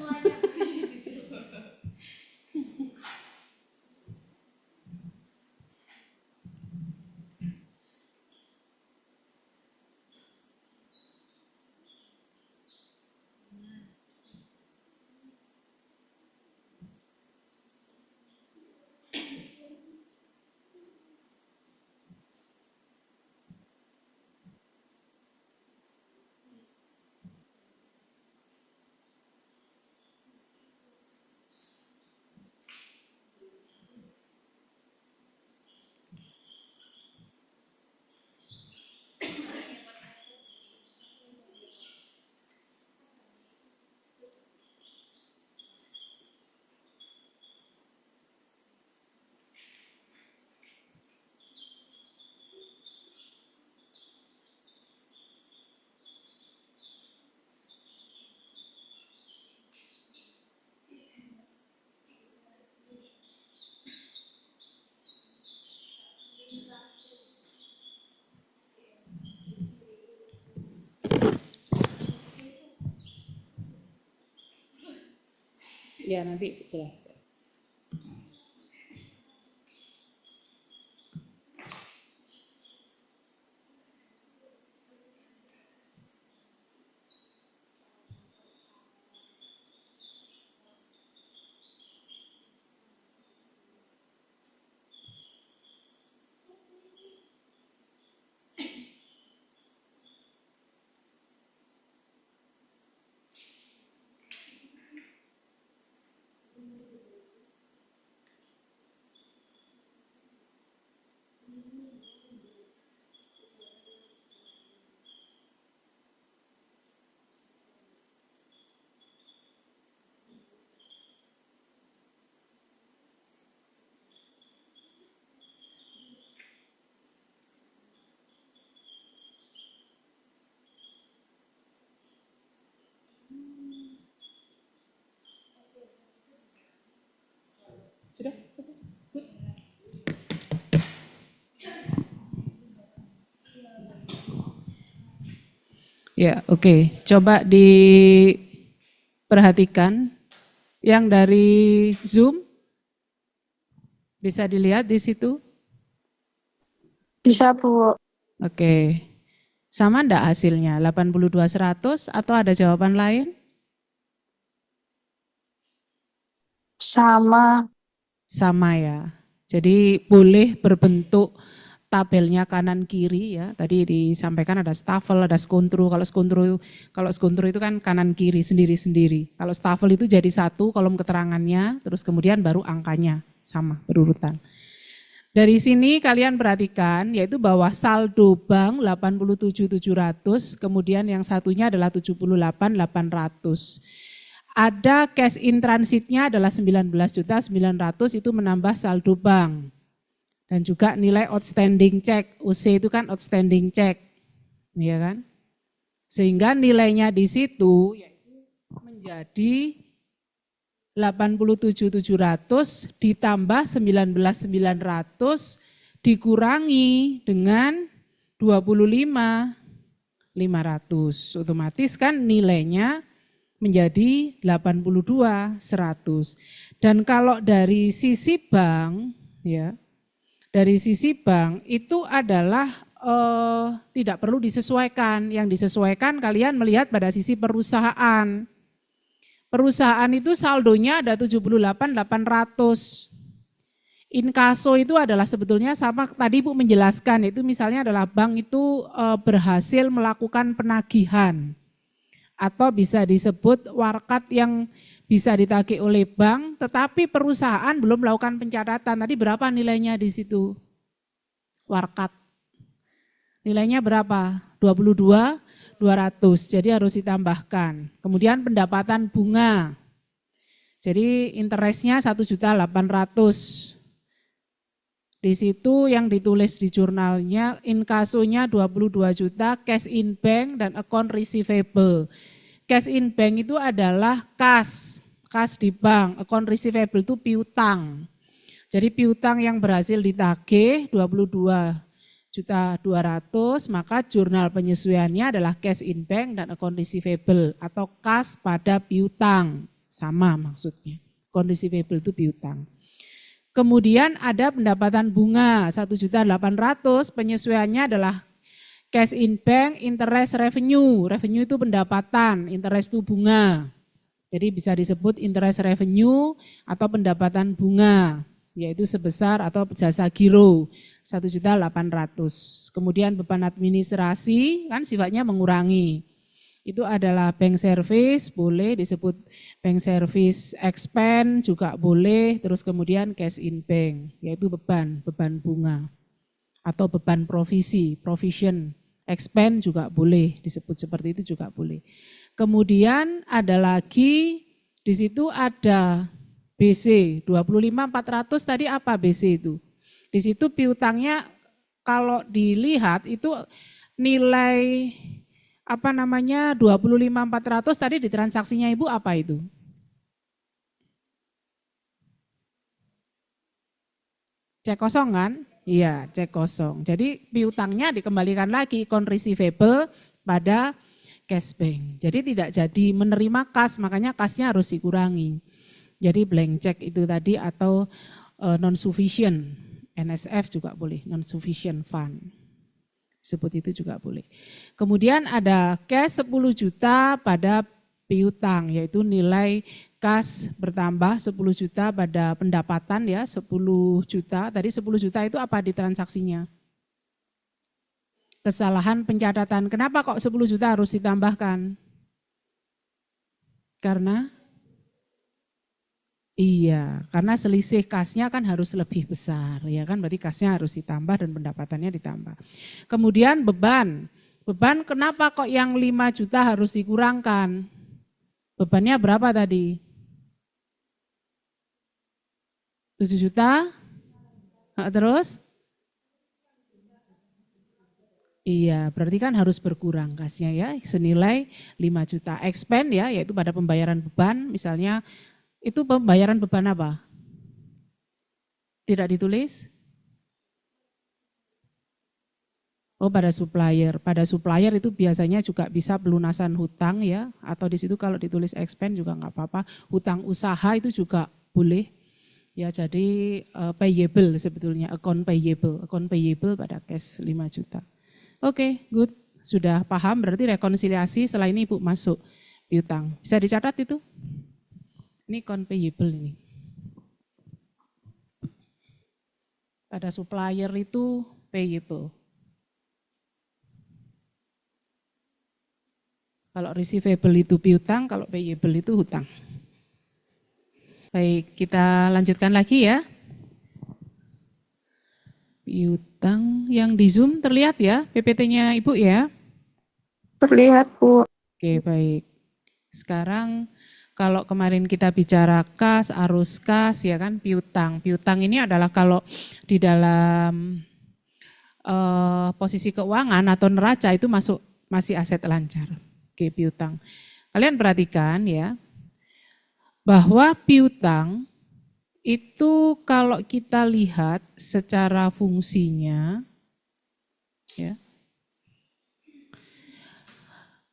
Ya nanti jelaskan. Sudah? Good. Ya, oke. Coba diperhatikan yang dari Zoom. Bisa dilihat di situ? Bisa, Bu. Oke. Sama enggak hasilnya? 82.100 atau ada jawaban lain? Sama. Sama ya. Jadi boleh berbentuk tabelnya kanan kiri ya. Tadi disampaikan ada Staffel, ada Skontru. Kalau Skontru itu kan kanan kiri sendiri-sendiri. Kalau Staffel itu jadi satu kolom keterangannya, terus kemudian baru angkanya sama berurutan. Dari sini kalian perhatikan yaitu bahwa saldo bank 87.700, kemudian yang satunya adalah 78.800. Ada cash in transitnya adalah 19.900.000 itu menambah saldo bank. Dan juga nilai outstanding check, UC itu kan outstanding check, ya kan? Sehingga nilainya di situ yaitu menjadi 87.700 ditambah 19.900 dikurangi dengan 25.500. Otomatis kan nilainya menjadi 82.100. Dan kalau dari sisi bank, ya, dari sisi bank itu adalah tidak perlu disesuaikan. Yang disesuaikan kalian melihat pada sisi perusahaan. Perusahaan itu saldonya ada 78.800. Inkaso itu adalah sebetulnya sama tadi Bu menjelaskan, itu misalnya adalah bank itu berhasil melakukan penagihan. Atau bisa disebut warkat yang bisa ditagih oleh bank, tetapi perusahaan belum melakukan pencatatan. Tadi berapa nilainya di situ? Warkat. Nilainya berapa? 22.200. Jadi harus ditambahkan. Kemudian pendapatan bunga. Jadi interestnya 1.800.000. Di situ yang ditulis di jurnalnya, inkasonya 22 juta, cash in bank dan account receivable. Cash in bank itu adalah kas di bank, account receivable itu piutang. Jadi piutang yang berhasil ditagih 22.200.000, maka jurnal penyesuaiannya adalah cash in bank dan account receivable atau kas pada piutang. Sama maksudnya, account receivable itu piutang. Kemudian ada pendapatan bunga 1.800.000, penyesuaiannya adalah cash in bank, interest revenue. Revenue itu pendapatan, interest itu bunga. Jadi bisa disebut interest revenue atau pendapatan bunga, yaitu sebesar atau jasa giro 1.800.000. Kemudian beban administrasi kan sifatnya mengurangi. Itu adalah bank service, boleh disebut bank service expense juga boleh, terus kemudian cash in bank, yaitu beban bunga atau beban provisi, provision, expense juga boleh disebut seperti itu juga boleh. Kemudian ada lagi di situ ada BC 25.400 tadi apa BC itu? Di situ piutangnya kalau dilihat itu nilai 25.400 tadi di transaksinya Ibu apa itu? Cek kosong kan? Iya, cek kosong. Jadi piutangnya dikembalikan lagi account receivable pada cash bank. Jadi tidak jadi menerima kas, makanya kasnya harus dikurangi. Jadi blank check itu tadi atau non sufficient, NSF juga boleh, non sufficient fund. Sebut itu juga boleh. Kemudian ada cash 10 juta pada piutang, yaitu nilai kas bertambah 10 juta pada pendapatan ya, 10 juta. Tadi 10 juta itu apa di transaksinya? Kesalahan pencatatan. Kenapa kok 10 juta harus ditambahkan? Karena? Iya, karena selisih kasnya kan harus lebih besar, ya kan? Berarti kasnya harus ditambah dan pendapatannya ditambah. Kemudian beban kenapa kok yang 5 juta harus dikurangkan? Bebannya berapa tadi? 7 juta? Terus? Iya, berarti kan harus berkurang kasnya ya, senilai 5 juta. Expense ya, yaitu pada pembayaran beban, misalnya itu pembayaran beban apa? Tidak ditulis? Oh, pada supplier. Pada supplier itu biasanya juga bisa pelunasan hutang ya, atau di situ kalau ditulis expense juga nggak apa-apa. Hutang usaha itu juga boleh. Ya, jadi payable sebetulnya, account payable pada cash 5 juta. Oke, good. Sudah paham berarti rekonsiliasi setelah ini Ibu masuk piutang. Bisa dicatat itu? Ini account payable ini. Pada supplier itu payable. Kalau receivable itu piutang, kalau payable itu hutang. Baik, kita lanjutkan lagi ya. Piutang yang di Zoom terlihat ya, PPT-nya Ibu ya? Terlihat, Bu. Oke, baik. Sekarang Kalau kemarin kita bicara kas, arus kas, ya kan, piutang. Piutang ini adalah kalau di dalam posisi keuangan atau neraca itu masih aset lancar. Oke, piutang. Kalian perhatikan ya, bahwa piutang itu kalau kita lihat secara fungsinya, ya,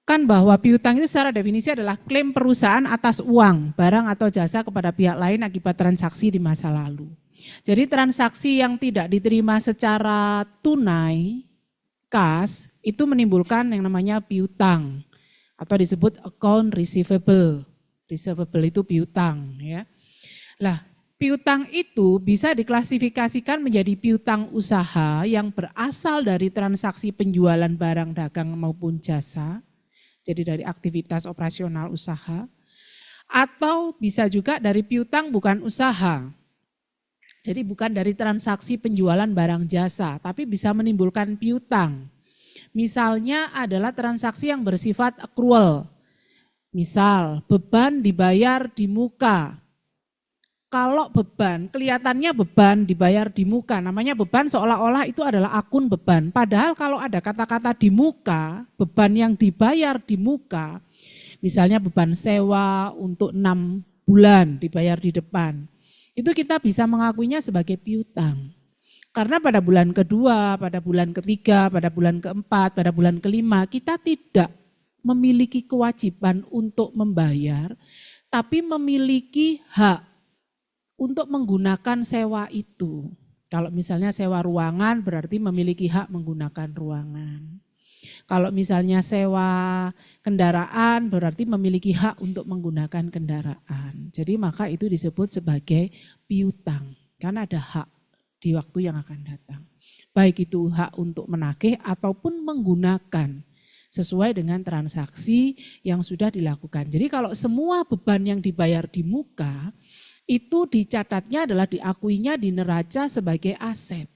kan bahwa piutang itu secara definisi adalah klaim perusahaan atas uang, barang atau jasa kepada pihak lain akibat transaksi di masa lalu. Jadi transaksi yang tidak diterima secara tunai, kas, itu menimbulkan yang namanya piutang atau disebut account receivable. Receivable itu piutang, ya. Lah, piutang itu bisa diklasifikasikan menjadi piutang usaha yang berasal dari transaksi penjualan barang dagang maupun jasa. Jadi dari aktivitas operasional usaha, atau bisa juga dari piutang bukan usaha. Jadi bukan dari transaksi penjualan barang jasa, tapi bisa menimbulkan piutang. Misalnya adalah transaksi yang bersifat accrual. Misal beban dibayar di muka. Kalau beban, kelihatannya beban dibayar di muka, namanya beban seolah-olah itu adalah akun beban. Padahal kalau ada kata-kata di muka, beban yang dibayar di muka, misalnya beban sewa untuk 6 bulan dibayar di depan, itu kita bisa mengakuinya sebagai piutang. Karena pada bulan kedua, pada bulan ketiga, pada bulan keempat, pada bulan kelima, kita tidak memiliki kewajiban untuk membayar, tapi memiliki hak untuk menggunakan sewa itu. Kalau misalnya sewa ruangan berarti memiliki hak menggunakan ruangan. Kalau misalnya sewa kendaraan berarti memiliki hak untuk menggunakan kendaraan. Jadi maka itu disebut sebagai piutang karena ada hak di waktu yang akan datang. Baik itu hak untuk menagih ataupun menggunakan sesuai dengan transaksi yang sudah dilakukan. Jadi kalau semua beban yang dibayar di muka itu dicatatnya adalah diakuinya di neraca sebagai aset.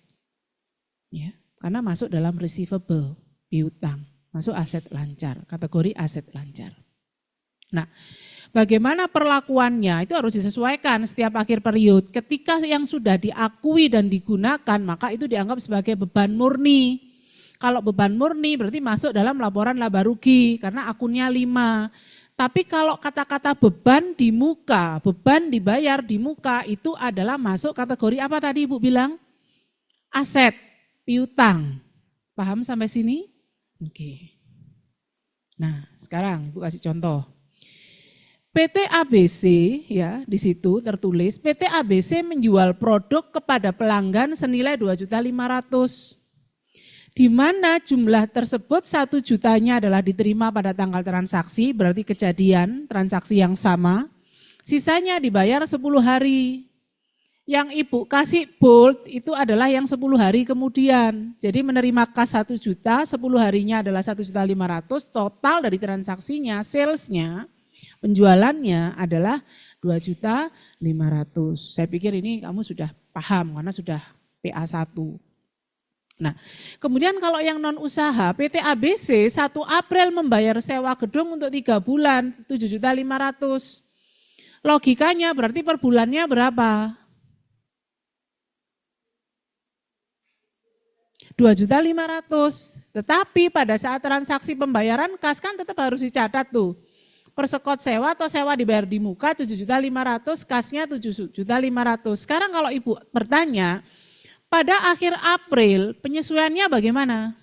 Ya, karena masuk dalam receivable, piutang, masuk aset lancar, kategori aset lancar. Nah, bagaimana perlakuannya itu harus disesuaikan setiap akhir periode. Ketika yang sudah diakui dan digunakan, maka itu dianggap sebagai beban murni. Kalau beban murni berarti masuk dalam laporan laba rugi karena akunnya 5. Tapi kalau kata-kata beban di muka, beban dibayar di muka itu adalah masuk kategori apa tadi Ibu bilang? Aset, piutang. Paham sampai sini? Oke. Nah, sekarang Ibu kasih contoh. PT ABC ya di situ tertulis PT ABC menjual produk kepada pelanggan senilai 2.500.000. Di mana jumlah tersebut 1 jutanya adalah diterima pada tanggal transaksi, berarti kejadian transaksi yang sama. Sisanya dibayar 10 hari. Yang Ibu kasih bold itu adalah yang 10 hari kemudian. Jadi menerima kas 1 juta, 10 harinya adalah 1.500.000, total dari transaksinya, salesnya, penjualannya adalah 2.500.000. Saya pikir ini kamu sudah paham karena sudah PA1. Nah, kemudian kalau yang non usaha, PT ABC 1 April membayar sewa gedung untuk 3 bulan, 7.500.000. Logikanya berarti per bulannya berapa? 2.500.000. Tetapi pada saat transaksi pembayaran kas kan tetap harus dicatat tuh. Persekot sewa atau sewa dibayar di muka 7.500.000, kasnya 7.500.000. Sekarang kalau Ibu bertanya, pada akhir April penyesuaiannya bagaimana?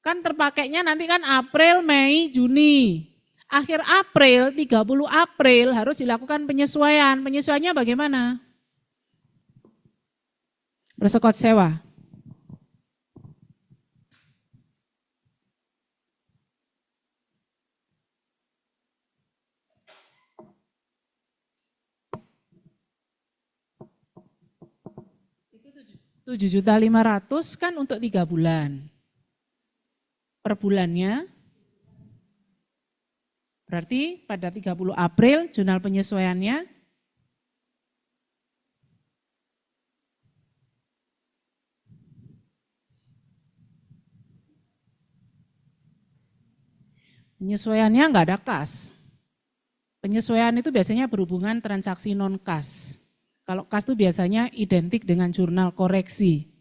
Kan terpakainya nanti kan April, Mei, Juni. Akhir April, 30 April harus dilakukan penyesuaian. Penyesuaiannya bagaimana? Persekot sewa. Itu 7.500.000 kan untuk 3 bulan. Per bulannya berarti pada 30 April jurnal penyesuaiannya enggak ada kas. Penyesuaian itu biasanya berhubungan transaksi non-kas. Kalau kas itu biasanya identik dengan jurnal koreksi.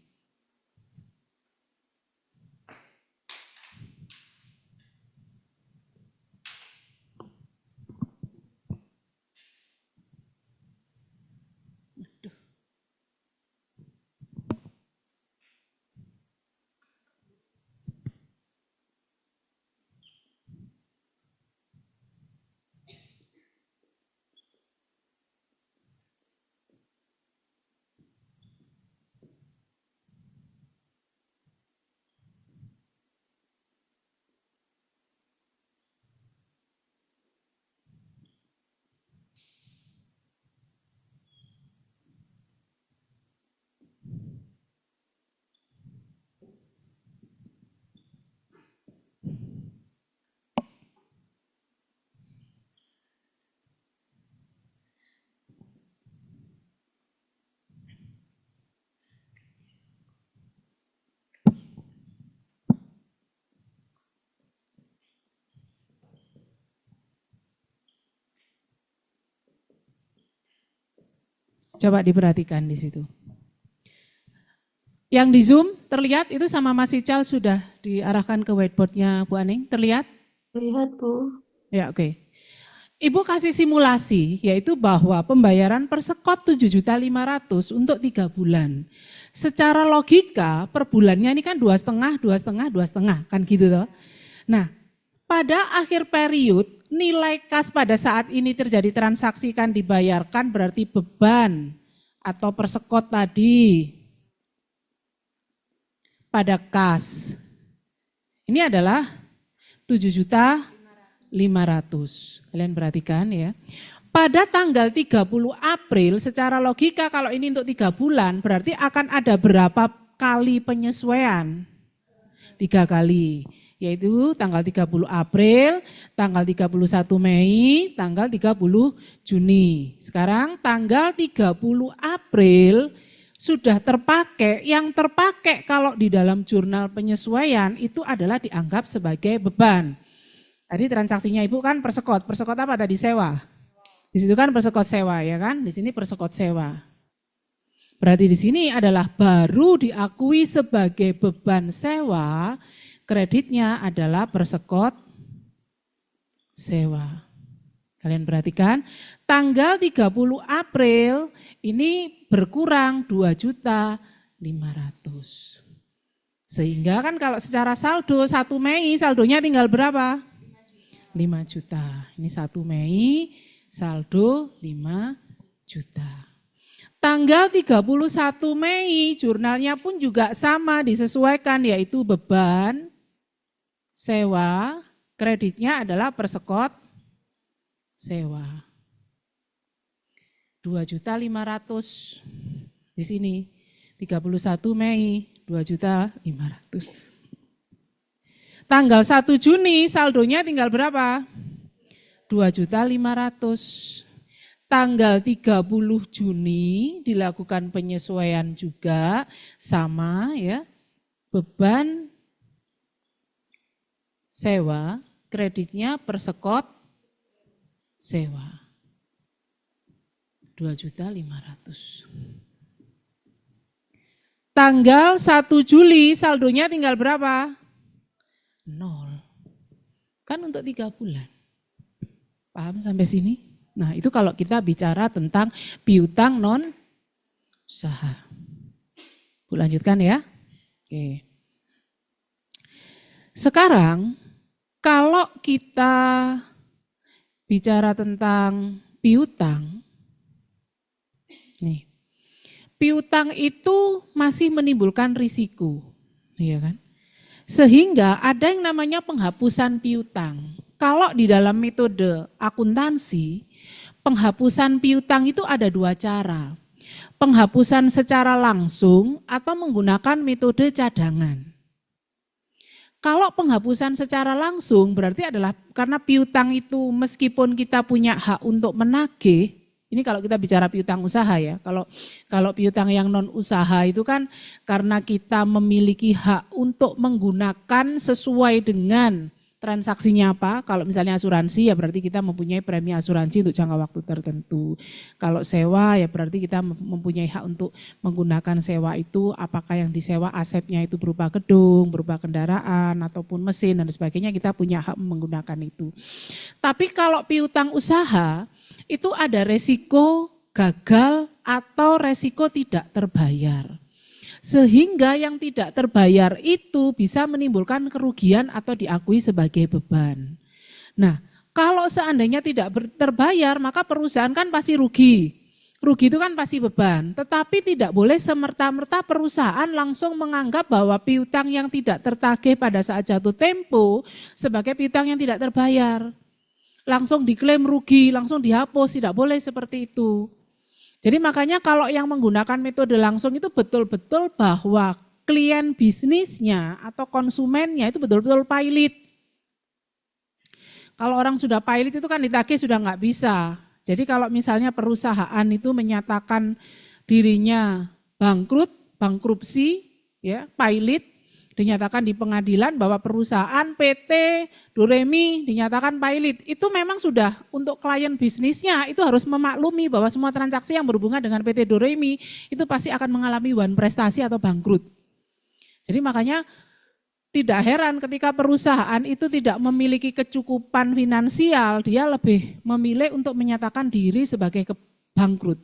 Coba diperhatikan di situ. Yang di Zoom terlihat itu sama Mas Ical sudah diarahkan ke whiteboardnya Bu Aning, terlihat? Lihat, Bu. Ya, oke. Ibu kasih simulasi, yaitu bahwa pembayaran per sekot 7.500.000 untuk 3 bulan. Secara logika per bulannya ini kan 2,5, 2,5, 2,5, kan gitu toh. Nah, pada akhir period nilai kas pada saat ini terjadi transaksi kan dibayarkan berarti beban atau per sekot tadi pada kas. Ini adalah 7.500.000. Kalian perhatikan ya. Pada tanggal 30 April secara logika kalau ini untuk 3 bulan berarti akan ada berapa kali penyesuaian? 3 kali. Yaitu tanggal 30 April, tanggal 31 Mei, tanggal 30 Juni. Sekarang tanggal 30 April sudah terpakai, yang terpakai kalau di dalam jurnal penyesuaian itu adalah dianggap sebagai beban. Tadi transaksinya Ibu kan persekot apa tadi sewa? Di situ kan persekot sewa ya kan, di sini persekot sewa. Berarti di sini adalah baru diakui sebagai beban sewa. Kreditnya adalah persekot sewa. Kalian perhatikan, tanggal 30 April ini berkurang 2.500.000. Sehingga kan kalau secara saldo 1 Mei saldonya tinggal berapa? 5 juta. Ini 1 Mei saldo 5 juta. Tanggal 31 Mei jurnalnya pun juga sama disesuaikan yaitu beban sewa, kreditnya adalah persekot sewa. 2.500.000 di sini. 31 Mei 2.500.000. Tanggal 1 Juni saldonya tinggal berapa? 2.500.000. Tanggal 30 Juni dilakukan penyesuaian juga sama ya. Beban sewa, kreditnya persekot sewa. 2.500.000. Tanggal 1 Juli saldonya tinggal berapa? 0. Kan untuk 3 bulan. Paham sampai sini? Nah itu kalau kita bicara tentang piutang non usaha. Bu lanjutkan ya. Oke. Sekarang kalau kita bicara tentang piutang, nih, piutang itu masih menimbulkan risiko, ya kan? Sehingga ada yang namanya penghapusan piutang. Kalau di dalam metode akuntansi, penghapusan piutang itu ada 2 cara. Penghapusan secara langsung atau menggunakan metode cadangan. Kalau penghapusan secara langsung berarti adalah karena piutang itu meskipun kita punya hak untuk menagih, ini kalau kita bicara piutang usaha ya, kalau piutang yang non usaha itu kan karena kita memiliki hak untuk menggunakan sesuai dengan transaksinya apa. Kalau misalnya asuransi ya berarti kita mempunyai premi asuransi untuk jangka waktu tertentu. Kalau sewa ya berarti kita mempunyai hak untuk menggunakan sewa itu, apakah yang disewa asetnya itu berupa gedung, berupa kendaraan ataupun mesin dan sebagainya, kita punya hak menggunakan itu. Tapi kalau piutang usaha itu ada resiko gagal atau resiko tidak terbayar. Sehingga yang tidak terbayar itu bisa menimbulkan kerugian atau diakui sebagai beban. Nah, kalau seandainya tidak terbayar, maka perusahaan kan pasti rugi. Rugi itu kan pasti beban, tetapi tidak boleh semerta-merta perusahaan langsung menganggap bahwa piutang yang tidak tertagih pada saat jatuh tempo sebagai piutang yang tidak terbayar. Langsung diklaim rugi, langsung dihapus, tidak boleh seperti itu. Jadi makanya kalau yang menggunakan metode langsung itu betul-betul bahwa klien bisnisnya atau konsumennya itu betul-betul pilot. Kalau orang sudah pilot itu kan ditagih sudah nggak bisa. Jadi kalau misalnya perusahaan itu menyatakan dirinya bangkrut, bankrupsi, ya pilot, dinyatakan di pengadilan bahwa perusahaan PT Doremi dinyatakan pilot, itu memang sudah untuk klien bisnisnya itu harus memaklumi bahwa semua transaksi yang berhubungan dengan PT Doremi itu pasti akan mengalami wan prestasi atau bangkrut. Jadi makanya tidak heran ketika perusahaan itu tidak memiliki kecukupan finansial, dia lebih memilih untuk menyatakan diri sebagai bangkrut.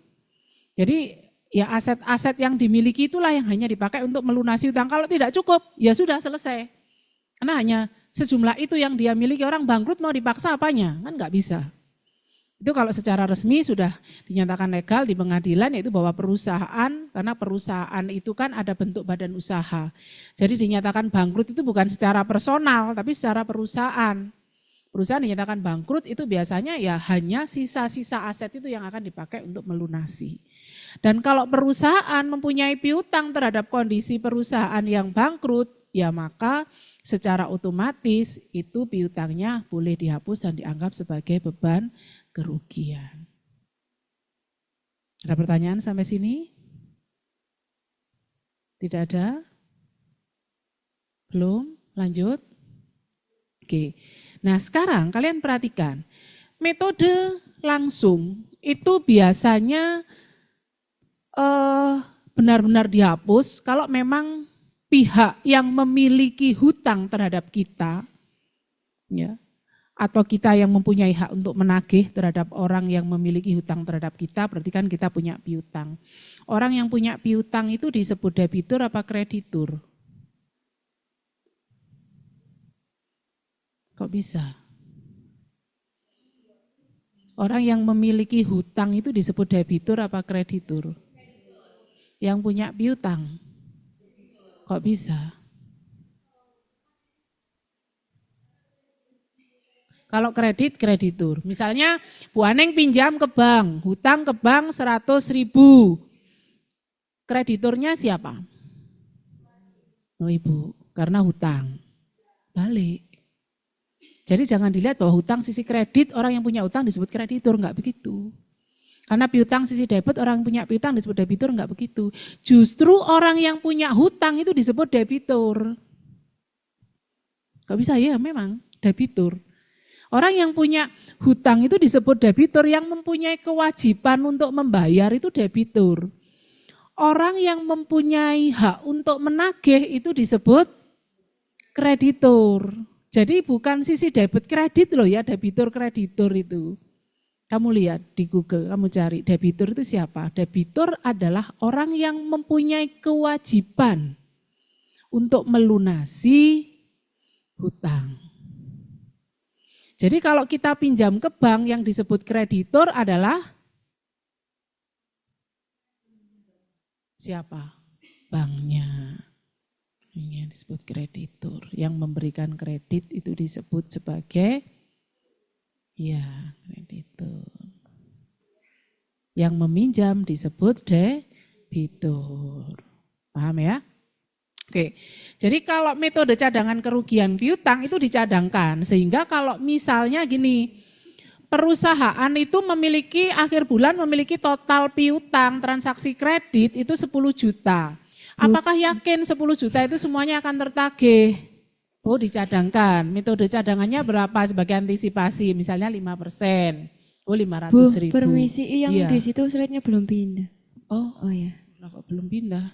Jadi ya aset-aset yang dimiliki itulah yang hanya dipakai untuk melunasi utang. Kalau tidak cukup, ya sudah selesai. Karena hanya sejumlah itu yang dia miliki, orang bangkrut mau dipaksa apanya? Kan nggak bisa. Itu kalau secara resmi sudah dinyatakan legal di pengadilan, yaitu bahwa perusahaan, karena perusahaan itu kan ada bentuk badan usaha. Jadi dinyatakan bangkrut itu bukan secara personal, tapi secara perusahaan. Perusahaan dinyatakan bangkrut itu biasanya ya hanya sisa-sisa aset itu yang akan dipakai untuk melunasi. Dan kalau perusahaan mempunyai piutang terhadap kondisi perusahaan yang bangkrut, ya maka secara otomatis itu piutangnya boleh dihapus dan dianggap sebagai beban kerugian. Ada pertanyaan sampai sini? Tidak ada? Belum? Lanjut? Oke. Nah sekarang kalian perhatikan, metode langsung itu biasanya benar-benar dihapus kalau memang pihak yang memiliki hutang terhadap kita, ya, atau kita yang mempunyai hak untuk menagih terhadap orang yang memiliki hutang terhadap kita, berarti kan kita punya piutang. Orang yang punya piutang itu disebut debitur apa kreditur? Kok bisa? Orang yang memiliki hutang itu disebut debitur apa kreditur? Yang punya piutang. Kok bisa? Kalau kredit, kreditur. Misalnya Bu Aneng pinjam ke bank, hutang ke bank 100.000. Krediturnya siapa? Oh ibu, karena hutang. Balik. Jadi jangan dilihat bahwa hutang sisi kredit, orang yang punya hutang disebut kreditur, enggak begitu. Karena piutang sisi debit, orang yang punya piutang disebut debitur, enggak begitu. Justru orang yang punya hutang itu disebut debitur. Kok bisa ya memang debitur. Orang yang punya hutang itu disebut debitur, yang mempunyai kewajiban untuk membayar itu debitur. Orang yang mempunyai hak untuk menagih itu disebut kreditur. Jadi bukan sisi debit kredit loh ya, debitur kreditur itu. Kamu lihat di Google, kamu cari debitur itu siapa? Debitur adalah orang yang mempunyai kewajiban untuk melunasi hutang. Jadi kalau kita pinjam ke bank, yang disebut kreditur adalah siapa? Banknya. Ini yang disebut kreditur. Yang memberikan kredit itu disebut sebagai ya kreditur. Yang meminjam disebut debitur. Paham ya? Oke, jadi kalau metode cadangan kerugian piutang itu dicadangkan, sehingga kalau misalnya gini, perusahaan itu memiliki akhir bulan memiliki total piutang transaksi kredit itu 10 juta. Apakah yakin 10 juta itu semuanya akan tertagih? Oh, dicadangkan. Metode cadangannya berapa sebagai antisipasi? Misalnya 5%. Oh, 500.000. Permisi, yang Iya. di situ slide-nya belum pindah. Oh, Oh ya. kok belum pindah.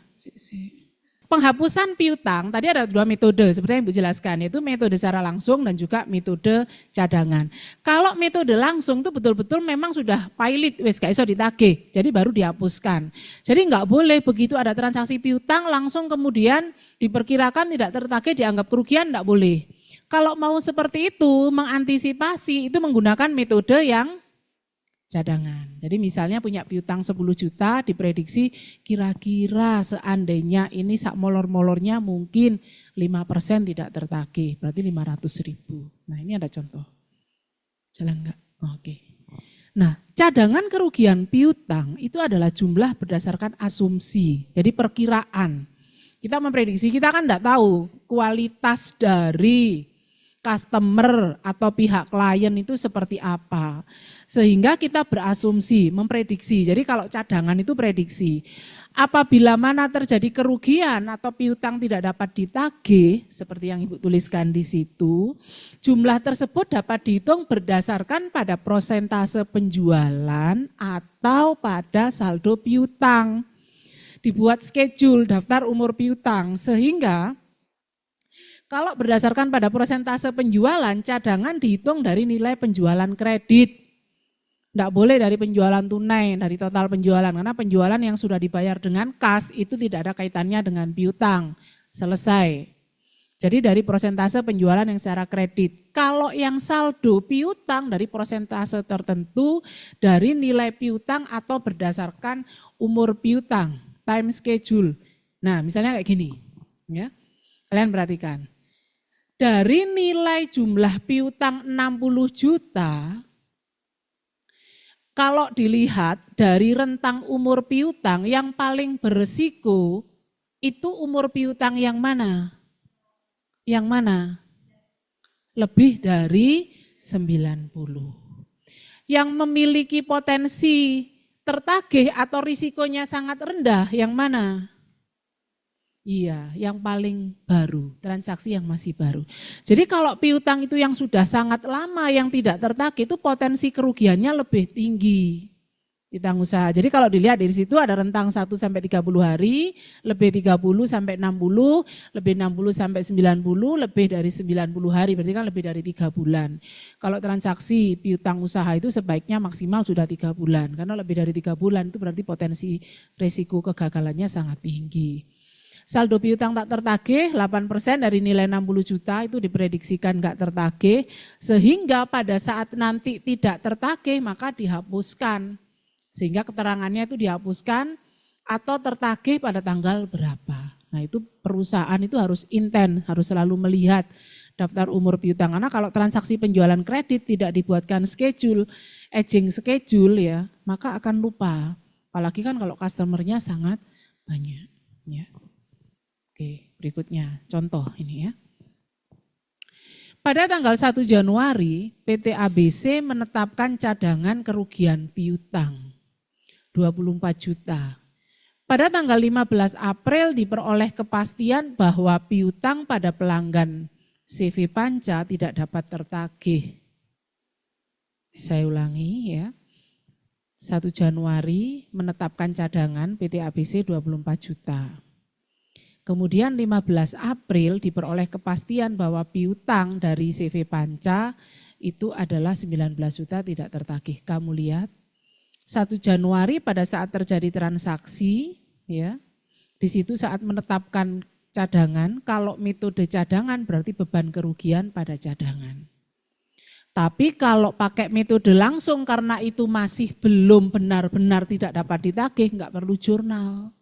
Penghapusan piutang, tadi ada 2 metode seperti yang Ibu jelaskan, yaitu metode secara langsung dan juga metode cadangan. Kalau metode langsung itu betul-betul memang sudah pilot, wis gak iso ditagih, jadi baru dihapuskan. Jadi nggak boleh begitu ada transaksi piutang langsung kemudian diperkirakan tidak tertagih dianggap kerugian, nggak boleh. Kalau mau seperti itu, mengantisipasi itu menggunakan metode yang cadangan. Jadi misalnya punya piutang 10 juta, diprediksi kira-kira seandainya ini sak molor-molornya mungkin 5% tidak tertagih, berarti 500.000. Nah ini ada contoh. Jalan enggak? Oke. Nah cadangan kerugian piutang itu adalah jumlah berdasarkan asumsi, jadi perkiraan. Kita memprediksi, kita kan enggak tahu kualitas dari customer atau pihak klien itu seperti apa. Sehingga kita berasumsi, memprediksi. Jadi kalau cadangan itu prediksi. Apabila mana terjadi kerugian atau piutang tidak dapat ditagih, seperti yang Ibu tuliskan di situ, jumlah tersebut dapat dihitung berdasarkan pada persentase penjualan atau pada saldo piutang. Dibuat schedule daftar umur piutang, sehingga kalau berdasarkan pada persentase penjualan, cadangan dihitung dari nilai penjualan kredit. Tidak boleh dari penjualan tunai, dari total penjualan. Karena penjualan yang sudah dibayar dengan kas itu tidak ada kaitannya dengan piutang. Selesai. Jadi dari persentase penjualan yang secara kredit. Kalau yang saldo piutang dari persentase tertentu dari nilai piutang atau berdasarkan umur piutang, time schedule. Nah misalnya kayak gini. Ya, kalian perhatikan. Dari nilai jumlah piutang 60 juta, kalau dilihat dari rentang umur piutang yang paling berisiko, itu umur piutang yang mana? Yang mana? Lebih dari 90. Yang memiliki potensi tertagih atau risikonya sangat rendah, yang mana? Iya, yang paling baru, transaksi yang masih baru. Jadi kalau piutang itu yang sudah sangat lama, yang tidak tertagih itu potensi kerugiannya lebih tinggi di tanggung usaha. Jadi kalau dilihat dari situ ada rentang 1 sampai 30 hari, lebih 30 sampai 60, lebih 60 sampai 90, lebih dari 90 hari, berarti kan lebih dari 3 bulan. Kalau transaksi piutang usaha itu sebaiknya maksimal sudah 3 bulan, karena lebih dari 3 bulan itu berarti potensi risiko kegagalannya sangat tinggi. Saldo piutang tak tertagih 8% dari nilai 60 juta itu diprediksikan enggak tertagih, sehingga pada saat nanti tidak tertagih maka dihapuskan. Sehingga keterangannya itu dihapuskan atau tertagih pada tanggal berapa. Nah itu perusahaan itu harus intent, harus selalu melihat daftar umur piutang. Karena kalau transaksi penjualan kredit tidak dibuatkan schedule, aging schedule ya, maka akan lupa. Apalagi kan kalau customernya sangat banyak. Ya. Oke, berikutnya contoh ini ya. Pada tanggal 1 Januari, PT ABC menetapkan cadangan kerugian piutang 24 juta. Pada tanggal 15 April diperoleh kepastian bahwa piutang pada pelanggan CV Panca tidak dapat tertagih. Saya ulangi ya. 1 Januari menetapkan cadangan PT ABC 24 juta. Kemudian 15 April diperoleh kepastian bahwa piutang dari CV Panca itu adalah 19 juta tidak tertagih. Kamu lihat 1 Januari pada saat terjadi transaksi ya. Di situ saat menetapkan cadangan, kalau metode cadangan berarti beban kerugian pada cadangan. Tapi kalau pakai metode langsung karena itu masih belum benar-benar tidak dapat ditagih, enggak perlu jurnal.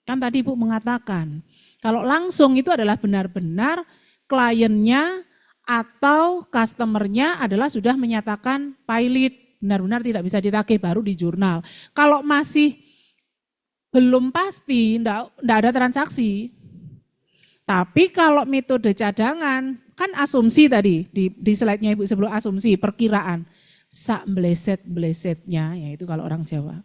Kan tadi Ibu mengatakan kalau langsung itu adalah benar-benar kliennya atau customernya adalah sudah menyatakan pilot, benar-benar tidak bisa ditagih baru di jurnal. Kalau masih belum pasti, enggak ada transaksi. Tapi kalau metode cadangan, kan asumsi tadi, di slide-nya Ibu sebelum asumsi, perkiraan. Sak bleset-blesetnya, yaitu kalau orang Jawa.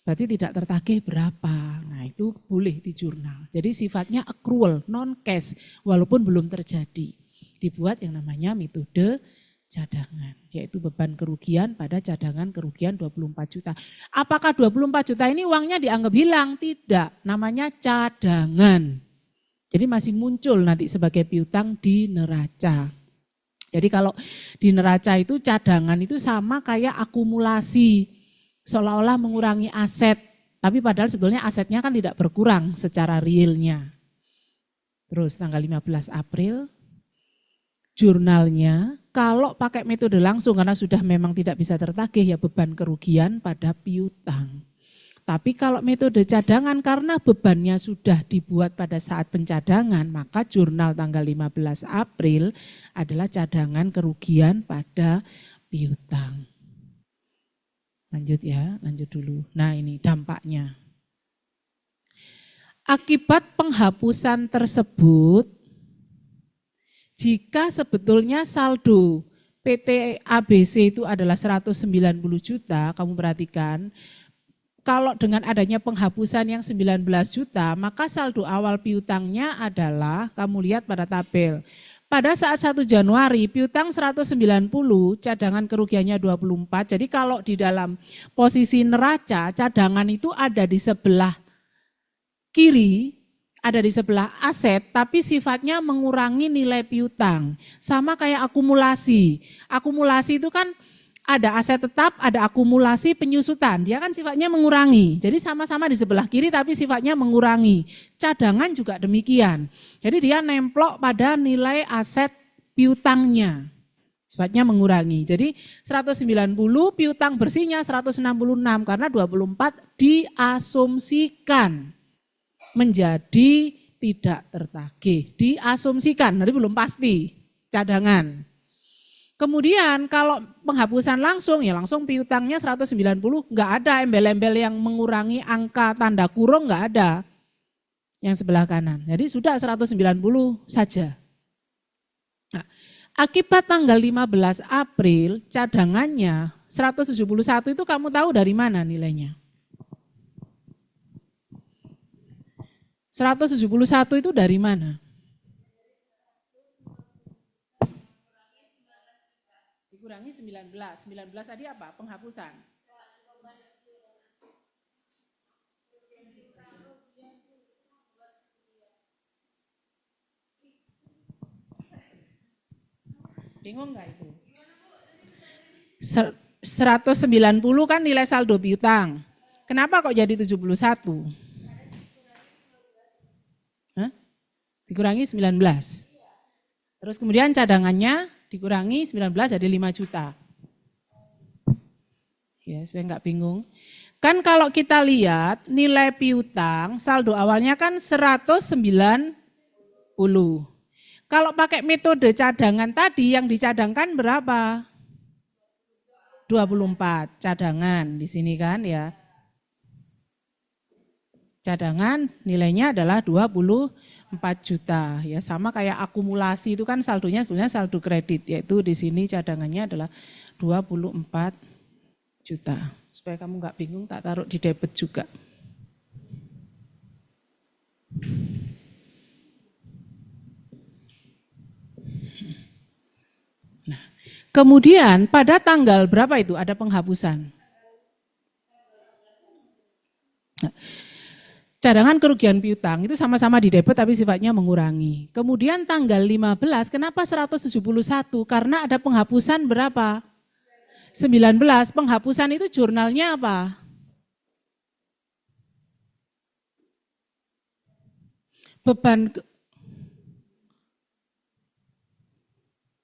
Berarti tidak tertagih berapa, nah itu boleh di jurnal. Jadi sifatnya accrual, non cash, walaupun belum terjadi. dibuat yang namanya metode cadangan, yaitu beban kerugian pada cadangan kerugian 24 juta. Apakah 24 juta ini uangnya dianggap hilang? Tidak, namanya cadangan. Jadi masih muncul nanti sebagai piutang di neraca. Jadi kalau di neraca itu cadangan itu sama kayak akumulasi, seolah-olah mengurangi aset. Tapi padahal sebetulnya asetnya kan tidak berkurang secara realnya. Terus tanggal 15 April, jurnalnya kalau pakai metode langsung karena sudah memang tidak bisa tertagih ya beban kerugian pada piutang. Tapi kalau metode cadangan karena bebannya sudah dibuat pada saat pencadangan, maka jurnal tanggal 15 April adalah cadangan kerugian pada piutang. Lanjut ya, lanjut dulu. Nah ini dampaknya. Akibat penghapusan tersebut, jika sebetulnya saldo PT ABC itu adalah 190 juta, kamu perhatikan, kalau dengan adanya penghapusan yang 19 juta, maka saldo awal piutangnya adalah, kamu lihat pada tabel, pada saat 1 Januari piutang 190, cadangan kerugiannya 24. Jadi kalau di dalam posisi neraca, cadangan itu ada di sebelah kiri, ada di sebelah aset, tapi sifatnya mengurangi nilai piutang. Sama kayak akumulasi. Akumulasi itu kan ada aset tetap, ada akumulasi penyusutan. Dia kan sifatnya mengurangi. Jadi sama-sama di sebelah kiri tapi sifatnya mengurangi. Cadangan juga demikian. Jadi dia nemplok pada nilai aset piutangnya. Sifatnya mengurangi. Jadi 190 piutang bersihnya 166 karena 24 diasumsikan menjadi tidak tertagih. Diasumsikan, jadi belum pasti cadangan. Kemudian kalau penghapusan langsung, ya langsung piutangnya 190, enggak ada embel-embel yang mengurangi angka tanda kurung, enggak ada. Yang sebelah kanan, jadi sudah 190 saja. Nah, akibat tanggal 15 April, cadangannya 171 itu kamu tahu dari mana nilainya? 171 itu dari mana? Dikurangi 19. 19 tadi apa? Penghapusan. Bingung enggak itu? 190 kan nilai saldo piutang. Kenapa kok jadi 71? Hah? Dikurangi 19. Terus kemudian cadangannya dikurangi 19 jadi 5 juta. Ya, supaya enggak bingung. Kan kalau kita lihat nilai piutang saldo awalnya kan 190. Kalau pakai metode cadangan tadi yang dicadangkan berapa? 24 cadangan di sini kan ya. Cadangan nilainya adalah 24 juta ya, sama kayak akumulasi itu kan saldonya sebenarnya saldo kredit, yaitu di sini cadangannya adalah 24 juta. Supaya kamu nggak bingung tak taruh di debit juga. Nah, kemudian pada tanggal berapa itu ada penghapusan? Nah, cadangan kerugian piutang itu sama-sama di debit tapi sifatnya mengurangi. Kemudian tanggal 15, kenapa 171? Karena ada penghapusan berapa? 19, penghapusan itu jurnalnya apa? Beban,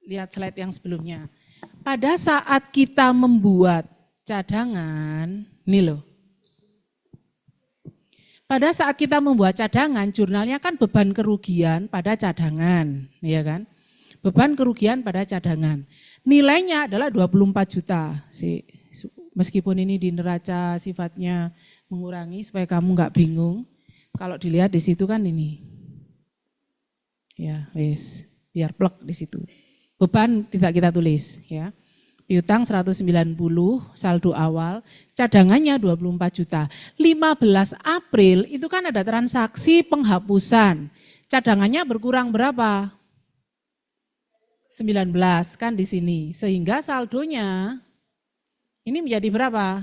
lihat slide yang sebelumnya. Pada saat kita membuat cadangan, ini loh. Pada saat kita membuat cadangan, jurnalnya kan beban kerugian pada cadangan, ya kan? Beban kerugian pada cadangan. Nilainya adalah 24 juta. Meskipun ini di neraca sifatnya mengurangi supaya kamu nggak bingung. Kalau dilihat di situ kan ini. Ya, wis, biar plek di situ. Beban tidak kita tulis, ya. Piutang 190, saldo awal, cadangannya 24 juta. 15 April itu kan ada transaksi penghapusan. Cadangannya berkurang berapa? 19 kan di sini. Sehingga saldonya ini menjadi berapa?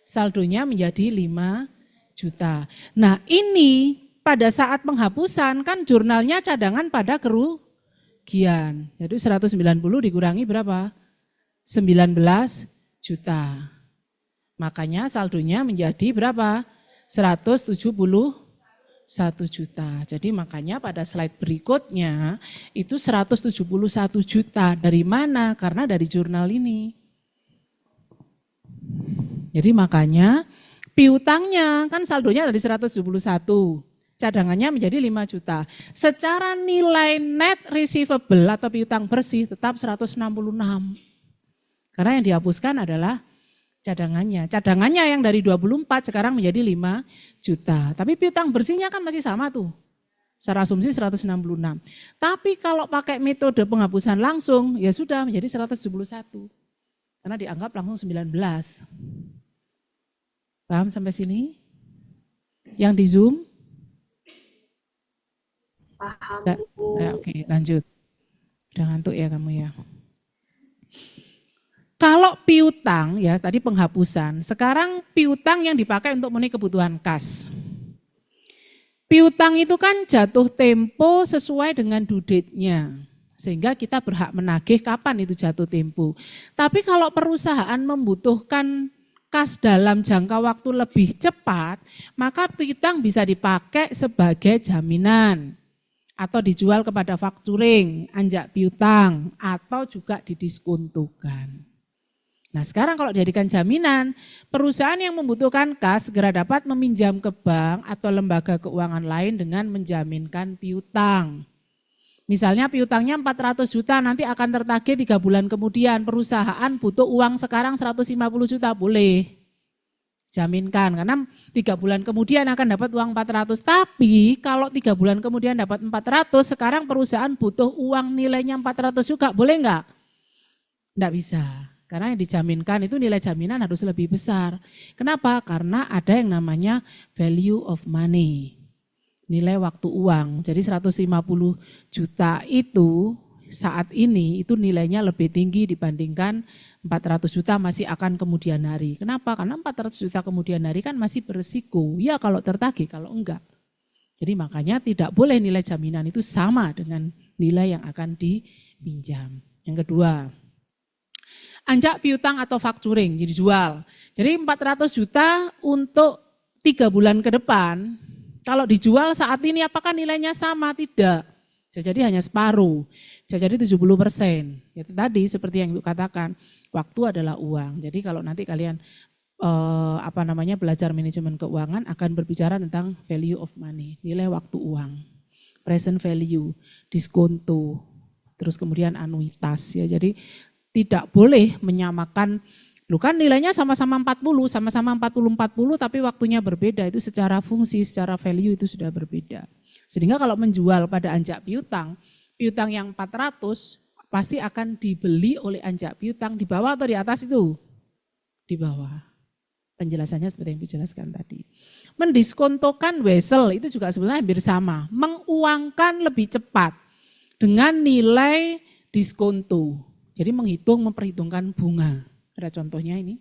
Saldonya menjadi 5 juta. Nah ini pada saat penghapusan kan jurnalnya cadangan pada kerugian. Jadi 190 dikurangi berapa? 19 juta. Makanya saldonya menjadi berapa? 171 juta. Jadi makanya pada slide berikutnya itu 171 juta. Dari mana? Karena dari jurnal ini. Jadi makanya piutangnya kan saldonya dari 171. Cadangannya menjadi 5 juta. Secara nilai net receivable atau piutang bersih tetap 166. Karena yang dihapuskan adalah cadangannya. Cadangannya yang dari 24 sekarang menjadi 5 juta. Tapi piutang bersihnya kan masih sama tuh. Secara asumsi 166. Tapi kalau pakai metode penghapusan langsung ya sudah menjadi 171. Karena dianggap langsung 19. Paham sampai sini? Yang di Zoom? Paham, Ya, Bu. oke, lanjut. Udah ngantuk ya kamu ya. Kalau piutang ya tadi penghapusan, sekarang piutang yang dipakai untuk memenuhi kebutuhan kas. Piutang itu kan jatuh tempo sesuai dengan due date-nya. Sehingga kita berhak menagih kapan itu jatuh tempo. Tapi kalau perusahaan membutuhkan kas dalam jangka waktu lebih cepat, maka piutang bisa dipakai sebagai jaminan. Atau dijual kepada factoring, anjak piutang, atau juga didiskontokan. Nah sekarang kalau dijadikan jaminan, perusahaan yang membutuhkan kas segera dapat meminjam ke bank atau lembaga keuangan lain dengan menjaminkan piutang. Misalnya piutangnya 400 juta nanti akan tertagih 3 bulan kemudian, perusahaan butuh uang sekarang 150 juta, boleh. Jaminkan, karena 3 bulan kemudian akan dapat uang 400. Tapi kalau 3 bulan kemudian dapat 400, sekarang perusahaan butuh uang nilainya 400 juga, boleh enggak? Enggak bisa. Karena yang dijaminkan itu nilai jaminan harus lebih besar. Kenapa? Karena ada yang namanya value of money, nilai waktu uang. Jadi 150 juta itu saat ini itu nilainya lebih tinggi dibandingkan 400 juta masih akan kemudian hari. Kenapa? Karena 400 juta kemudian hari kan masih berisiko. Ya kalau tertagih, kalau enggak. Jadi makanya tidak boleh nilai jaminan itu sama dengan nilai yang akan dipinjam. Yang kedua, anjak piutang atau factoring dijual. Jadi 400 juta untuk 3 bulan ke depan. Kalau dijual saat ini apakah nilainya sama? Tidak. Bisa jadi hanya separuh. Bisa jadi 70%. Ya tadi seperti yang Ibu katakan, waktu adalah uang. Jadi kalau nanti kalian belajar manajemen keuangan akan berbicara tentang value of money, nilai waktu uang, present value, diskonto, terus kemudian anuitas ya. Jadi tidak boleh menyamakan, lu kan nilainya sama-sama 40, sama-sama 40 tapi waktunya berbeda, itu secara fungsi, secara value itu sudah berbeda. Sehingga kalau menjual pada anjak piutang, piutang yang 400 pasti akan dibeli oleh anjak piutang di bawah atau di atas itu? Di bawah. Penjelasannya seperti yang dijelaskan tadi. Mendiskontokan wesel itu juga sebenarnya hampir sama, menguangkan lebih cepat dengan nilai diskonto. Jadi memperhitungkan bunga. Ada contohnya ini.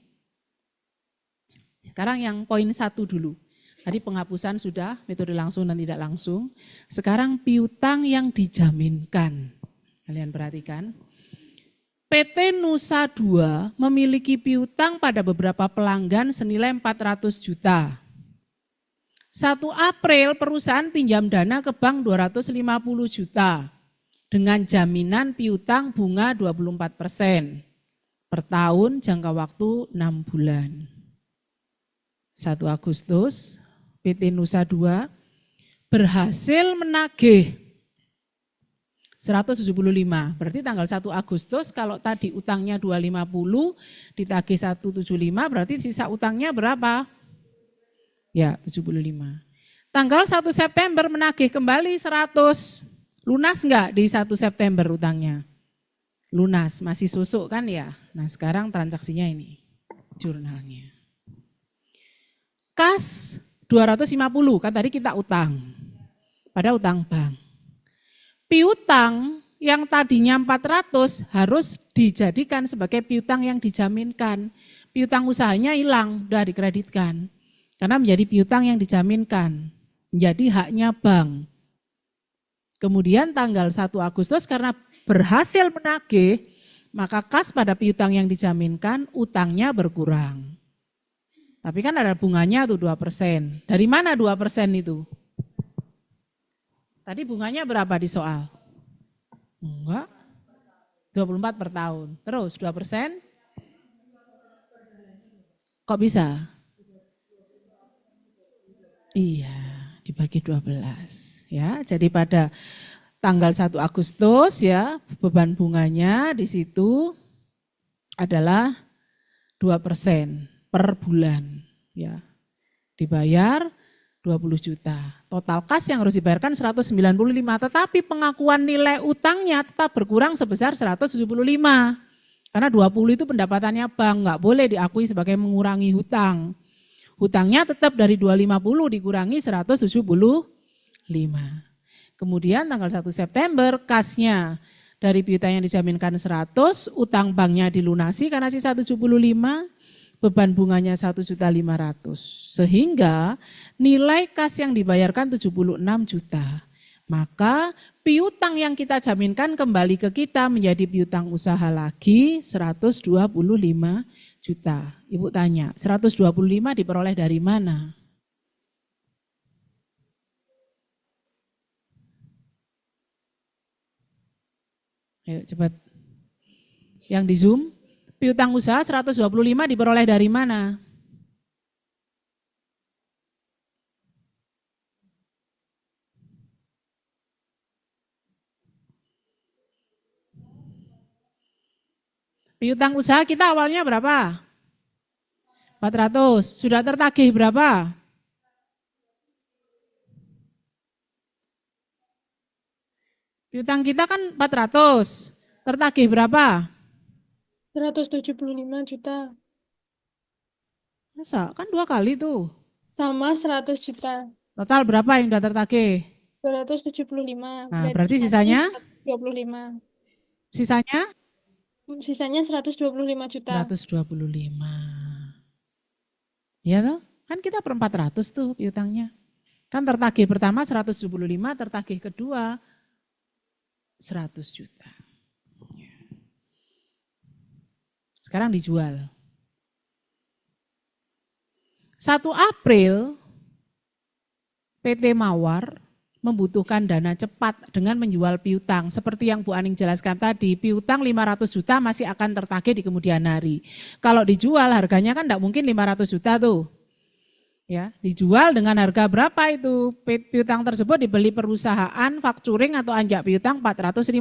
Sekarang yang poin 1 dulu. Tadi penghapusan sudah, metode langsung dan tidak langsung. Sekarang piutang yang dijaminkan. Kalian perhatikan. PT Nusa 2 memiliki piutang pada beberapa pelanggan senilai 400 juta. 1 April perusahaan pinjam dana ke bank 250 juta. Dengan jaminan piutang bunga 24% per tahun jangka waktu 6 bulan. 1 Agustus PT Nusa 2 berhasil menagih 175. Berarti tanggal 1 Agustus kalau tadi utangnya 250 ditagih 175 berarti sisa utangnya berapa? Ya 75. Tanggal 1 September menagih kembali 100. Lunas enggak di 1 September utangnya? Lunas, masih susuk kan ya? Nah sekarang transaksinya ini, jurnalnya. Kas 250 kan tadi kita utang, pada utang bank. Piutang yang tadinya 400 harus dijadikan sebagai piutang yang dijaminkan. Piutang usahanya hilang, udah dikreditkan. Karena menjadi piutang yang dijaminkan, menjadi haknya bank. Kemudian tanggal 1 Agustus karena berhasil menagih, maka kas pada piutang yang dijaminkan, utangnya berkurang. Tapi kan ada bunganya tuh 2%. Dari mana 2% itu? Tadi bunganya berapa di soal? Enggak. 24 per tahun. Terus 2%? Kok bisa? Iya, dibagi 12. Ya, jadi pada tanggal 1 Agustus ya, beban bunganya di situ adalah 2% per bulan ya. Dibayar 20 juta. Total kas yang harus dibayarkan 195, tetapi pengakuan nilai utangnya tetap berkurang sebesar 175. Karena 20 itu pendapatannya bank, nggak boleh diakui sebagai mengurangi hutang. Hutangnya tetap dari 250 dikurangi 175. Kemudian tanggal 1 September kasnya dari piutang yang dijaminkan 100, utang banknya dilunasi karena sisa 75, beban bunganya 1.500.000. Sehingga nilai kas yang dibayarkan 76 juta. Maka piutang yang kita jaminkan kembali ke kita menjadi piutang usaha lagi 125 juta. Ibu tanya, 125 diperoleh dari mana? Ayo cepat. Yang di Zoom, piutang usaha 125 diperoleh dari mana? Piutang usaha kita awalnya berapa? 400. Sudah tertagih berapa? Piutang kita kan 400. Tertagih berapa? 175 juta. Masa? Kan 2 kali tuh. Sama 100 juta. Total berapa yang sudah tertagih? 275. Nah, berarti sisanya? 125. Sisanya? Sisanya 125 juta. 125. Ya toh? Kan kita per 400 tuh piutangnya. Kan tertagih pertama 175, tertagih kedua 100 juta. Sekarang dijual. 1 April PT Mawar membutuhkan dana cepat dengan menjual piutang. Seperti yang Bu Aning jelaskan tadi, piutang 500 juta masih akan tertagih di kemudian hari. Kalau dijual harganya kan tidak mungkin 500 juta tuh. Ya, dijual dengan harga berapa itu? Piutang tersebut dibeli perusahaan factoring atau anjak piutang 450.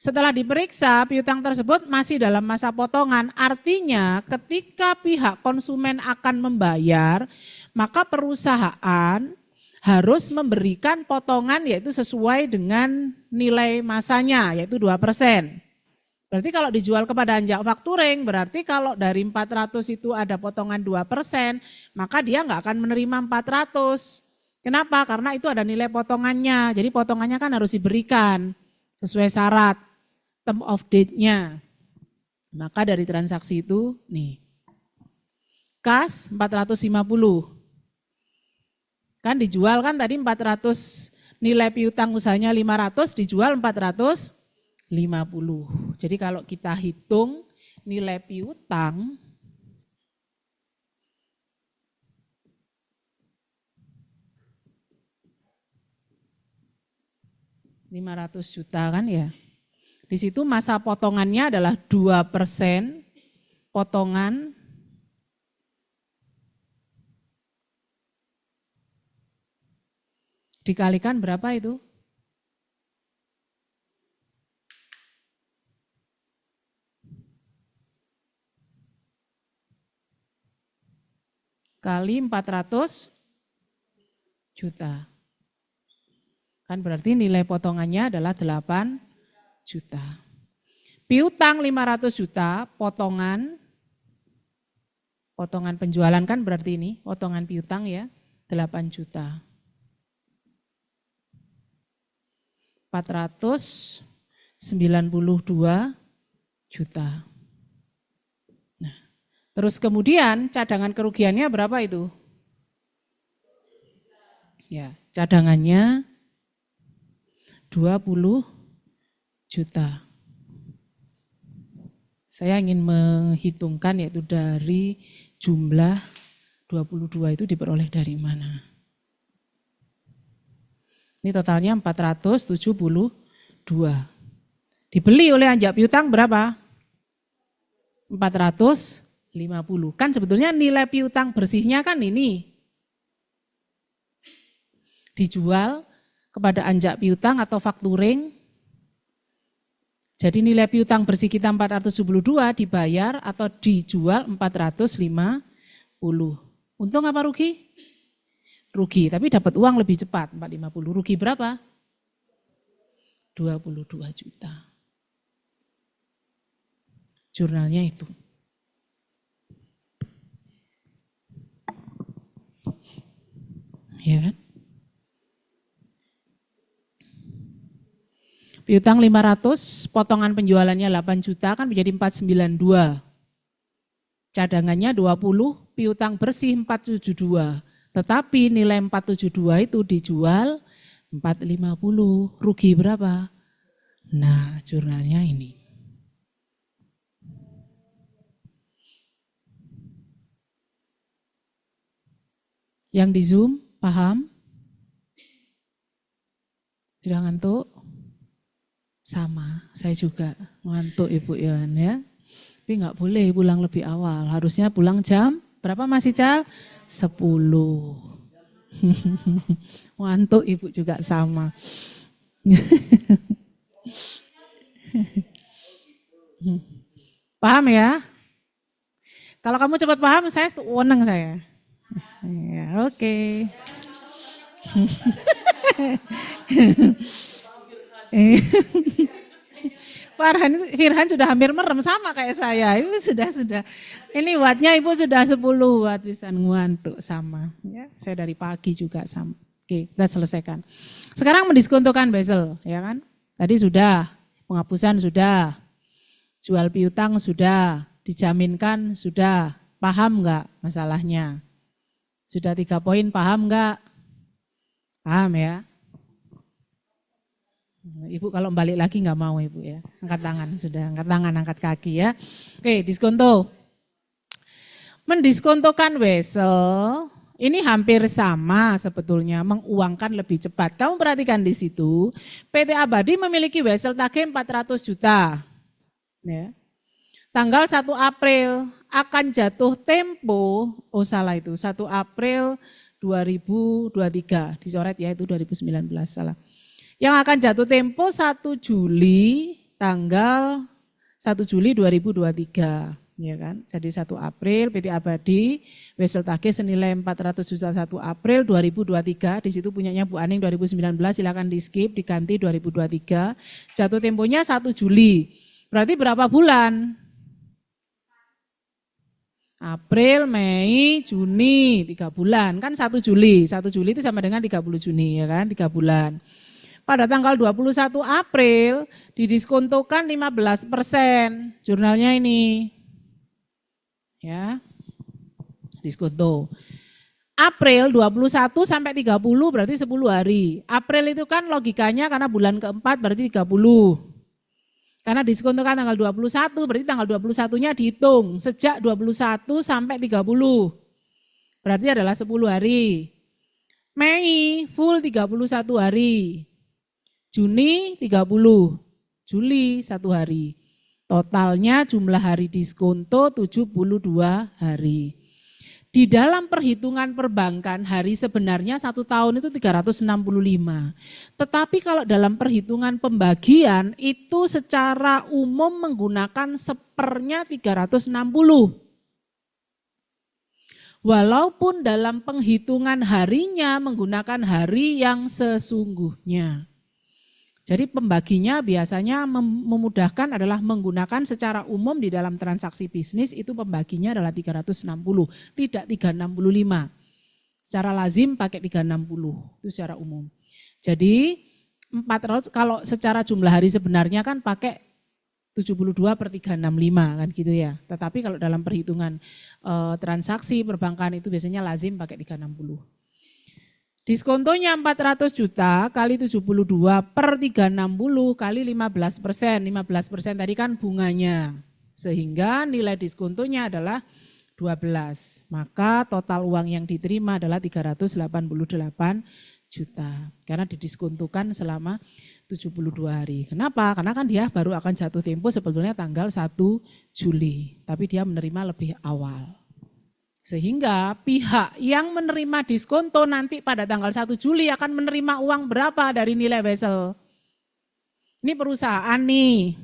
Setelah diperiksa, piutang tersebut masih dalam masa potongan. Artinya ketika pihak konsumen akan membayar, maka perusahaan harus memberikan potongan yaitu sesuai dengan nilai masanya yaitu 2%. Berarti kalau dijual kepada anjak factoring, berarti kalau dari 400 itu ada potongan 2%, maka dia nggak akan menerima 400. Kenapa? Karena itu ada nilai potongannya. Jadi potongannya kan harus diberikan sesuai syarat term of date-nya. Maka dari transaksi itu nih, kas 450. Kan dijual kan tadi 400, nilai piutang usahanya 500, dijual 450. Jadi kalau kita hitung nilai piutang, Rp500 juta kan ya. Di situ masa potongannya adalah 2% potongan dikalikan berapa itu? Kali 400 juta. Kan berarti nilai potongannya adalah 8 juta. Piutang 500 juta, potongan penjualan kan berarti ini, potongan piutang ya, 8 juta. 492 juta. Nah, terus kemudian cadangan kerugiannya berapa itu? Ya, cadangannya 20 juta. Saya ingin menghitungkan yaitu dari jumlah 22 itu diperoleh dari mana. Ini totalnya 472. Dibeli oleh Anjak Piutang berapa? 450. Kan sebetulnya nilai piutang bersihnya kan ini. Dijual kepada Anjak Piutang atau factoring. Jadi nilai piutang bersih kita 472 dibayar atau dijual 450. Untung apa rugi? Rugi, tapi dapat uang lebih cepat 450. Rugi berapa? 22 juta. Jurnalnya itu. Ya kan? Piutang 500, potongan penjualannya 8 juta kan menjadi 492. Cadangannya 20, piutang bersih 472. Tetapi nilai 472 itu dijual 450. Rugi berapa? Nah, jurnalnya ini. Yang di Zoom, paham? Sudah ngantuk? Sama, saya juga ngantuk Ibu Iwan ya. Tapi nggak boleh pulang lebih awal, harusnya pulang jam berapa Mas Ical? 10. Ngantuk Ibu juga sama. Paham ya? Kalau kamu cepat paham, saya senang saya. Ya, oke. Firhan sudah hampir merem sama kayak saya. Itu sudah. Ini wattnya Ibu sudah 10 watt bisa ngantuk sama. Ya, saya dari pagi juga sama. Oke, kita selesaikan. Sekarang mendiskontokan Basel, ya kan? Tadi sudah, penghapusan sudah, jual piutang sudah, dijaminkan sudah. Paham enggak masalahnya? Sudah 3 poin, paham enggak? Paham ya? Ibu kalau balik lagi nggak mau Ibu ya, angkat tangan sudah, angkat tangan, angkat kaki ya. Oke, diskonto. Mendiskontokan wesel, ini hampir sama sebetulnya, menguangkan lebih cepat. Kamu perhatikan di situ, PT Abadi memiliki wesel tagih 400 juta. Ya. Tanggal 1 April akan jatuh tempo, salah itu, 1 April 2023, dicoret ya itu 2019, salah. Yang akan jatuh tempo 1 Juli tanggal 1 Juli 2023 ya kan. Jadi 1 April PT Abadi wesel tagih senilai 400 juta 1 April 2023. Di situ punyanya Bu Aning 2019, silakan di skip diganti 2023. Jatuh temponya 1 Juli. Berarti berapa bulan? April, Mei, Juni, 3 bulan. Kan 1 Juli. 1 Juli itu sama dengan 30 Juni ya kan, 3 bulan. Pada tanggal 21 April didiskontokan 15%. Jurnalnya ini. Ya. Diskonto. April 21 sampai 30 berarti 10 hari. April itu kan logikanya karena bulan keempat berarti 30. Karena diskontokan tanggal 21 berarti tanggal 21-nya dihitung sejak 21 sampai 30. Berarti adalah 10 hari. Mei full 31 hari. Juni 30, Juli 1 hari. Totalnya jumlah hari diskonto 72 hari. Di dalam perhitungan perbankan hari sebenarnya 1 tahun itu 365. Tetapi kalau dalam perhitungan pembagian itu secara umum menggunakan sepernya 360. Walaupun dalam penghitungan harinya menggunakan hari yang sesungguhnya. Jadi pembaginya biasanya memudahkan adalah menggunakan secara umum di dalam transaksi bisnis itu pembaginya adalah 360, tidak 365. Secara lazim pakai 360, itu secara umum. Jadi 400 kalau secara jumlah hari sebenarnya kan pakai 72 per 365 kan gitu ya. Tetapi kalau dalam perhitungan transaksi perbankan itu biasanya lazim pakai 360. Diskontonya 400 juta kali 72 per 360 kali 15%. 15% tadi kan bunganya. Sehingga nilai diskontonya adalah 12. Maka total uang yang diterima adalah 388 juta. Karena didiskontokan selama 72 hari. Kenapa? Karena kan dia baru akan jatuh tempo sebetulnya tanggal 1 Juli. Tapi dia menerima lebih awal. Sehingga pihak yang menerima diskonto nanti pada tanggal 1 Juli akan menerima uang berapa dari nilai wesel. Ini perusahaan nih.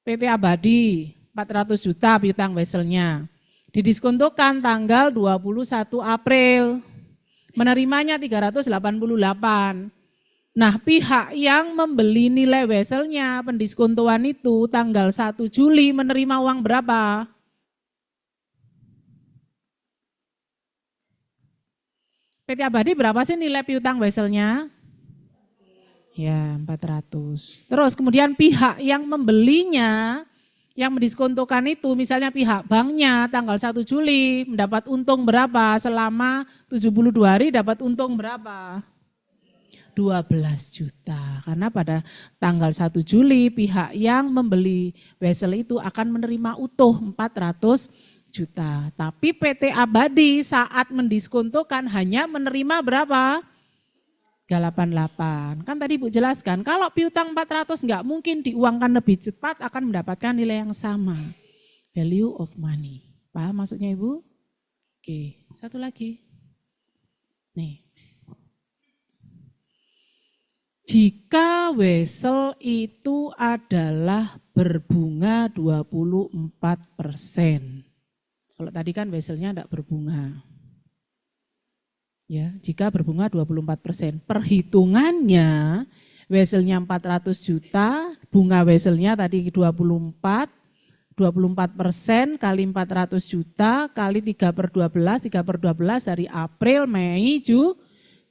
PT Abadi 400 juta piutang weselnya. Didiskontokan tanggal 21 April. Menerimanya 388. Nah, pihak yang membeli nilai weselnya pendiskontoan itu tanggal 1 Juli menerima uang berapa? PT Abadi berapa sih nilai piutang weselnya? Ya, 400. Terus kemudian pihak yang membelinya, yang mendiskontokan itu, misalnya pihak banknya tanggal 1 Juli mendapat untung berapa? Selama 72 hari dapat untung berapa? 12 juta. Karena pada tanggal 1 Juli pihak yang membeli wesel itu akan menerima utuh 400 juta. Tapi PT Abadi saat mendiskontokan hanya menerima berapa? 88. Kan tadi Bu jelaskan, kalau piutang 400 nggak mungkin diuangkan lebih cepat akan mendapatkan nilai yang sama. Value of money. Paham maksudnya Ibu? Oke, satu lagi. Nih. Jika wesel itu adalah berbunga 24%. Kalau tadi kan weselnya tidak berbunga. Ya, jika berbunga 24%. Perhitungannya weselnya 400 juta, bunga weselnya tadi 24% kali 400 juta kali 3/12, 3/12 dari April, Mei,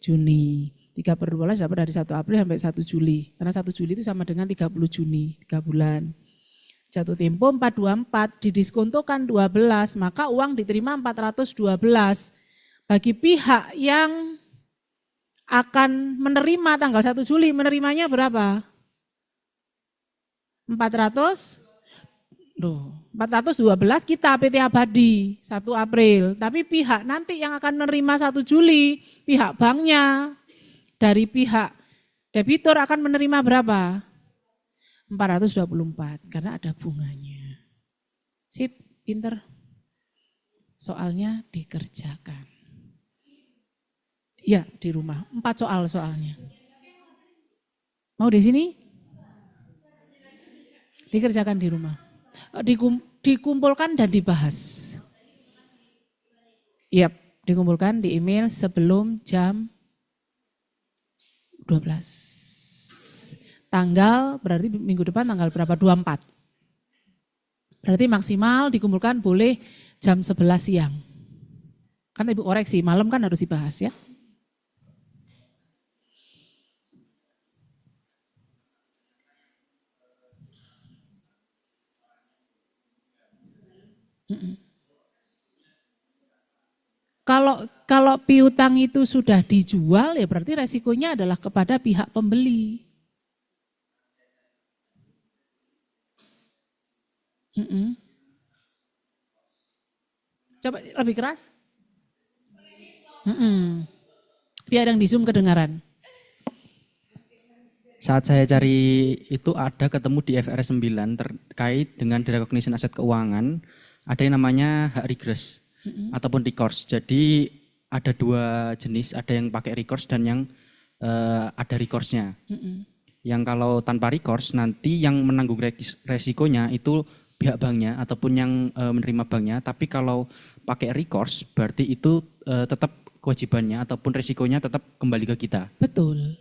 Juni. 3/12 dapat dari 1 April sampai 1 Juli. Karena 1 Juli itu sama dengan 30 Juni, 3 bulan. Jatuh tempo 424, didiskontokan 12, maka uang diterima 412. Bagi pihak yang akan menerima tanggal 1 Juli, menerimanya berapa? 412 kita PT Abadi 1 April. Tapi pihak nanti yang akan menerima 1 Juli, pihak banknya dari pihak debitur akan menerima berapa? 424 karena ada bunganya. Sip, pinter. Soalnya dikerjakan. Ya, di rumah. 4 soal soalnya. Mau di sini? Dikerjakan di rumah. Dikumpulkan dan dibahas. Yap, dikumpulkan di email sebelum jam 12. Tanggal berarti minggu depan tanggal berapa? 24. Berarti maksimal dikumpulkan boleh jam 11 siang. Kan Ibu koreksi, malam kan harus dibahas ya. Kalau piutang itu sudah dijual ya berarti resikonya adalah kepada pihak pembeli. Coba lebih keras. Biar yang di Zoom kedengaran. Saat saya cari itu ada ketemu di FRS 9 terkait dengan derecognition aset keuangan, ada yang namanya hak regress ataupun recourse. Jadi ada 2 jenis, ada yang pakai recourse dan yang ada recourse-nya. Yang kalau tanpa recourse nanti yang menanggung resikonya itu pihak banknya ataupun yang menerima banknya, tapi kalau pakai recourse berarti itu tetap kewajibannya ataupun resikonya tetap kembali ke kita. Betul.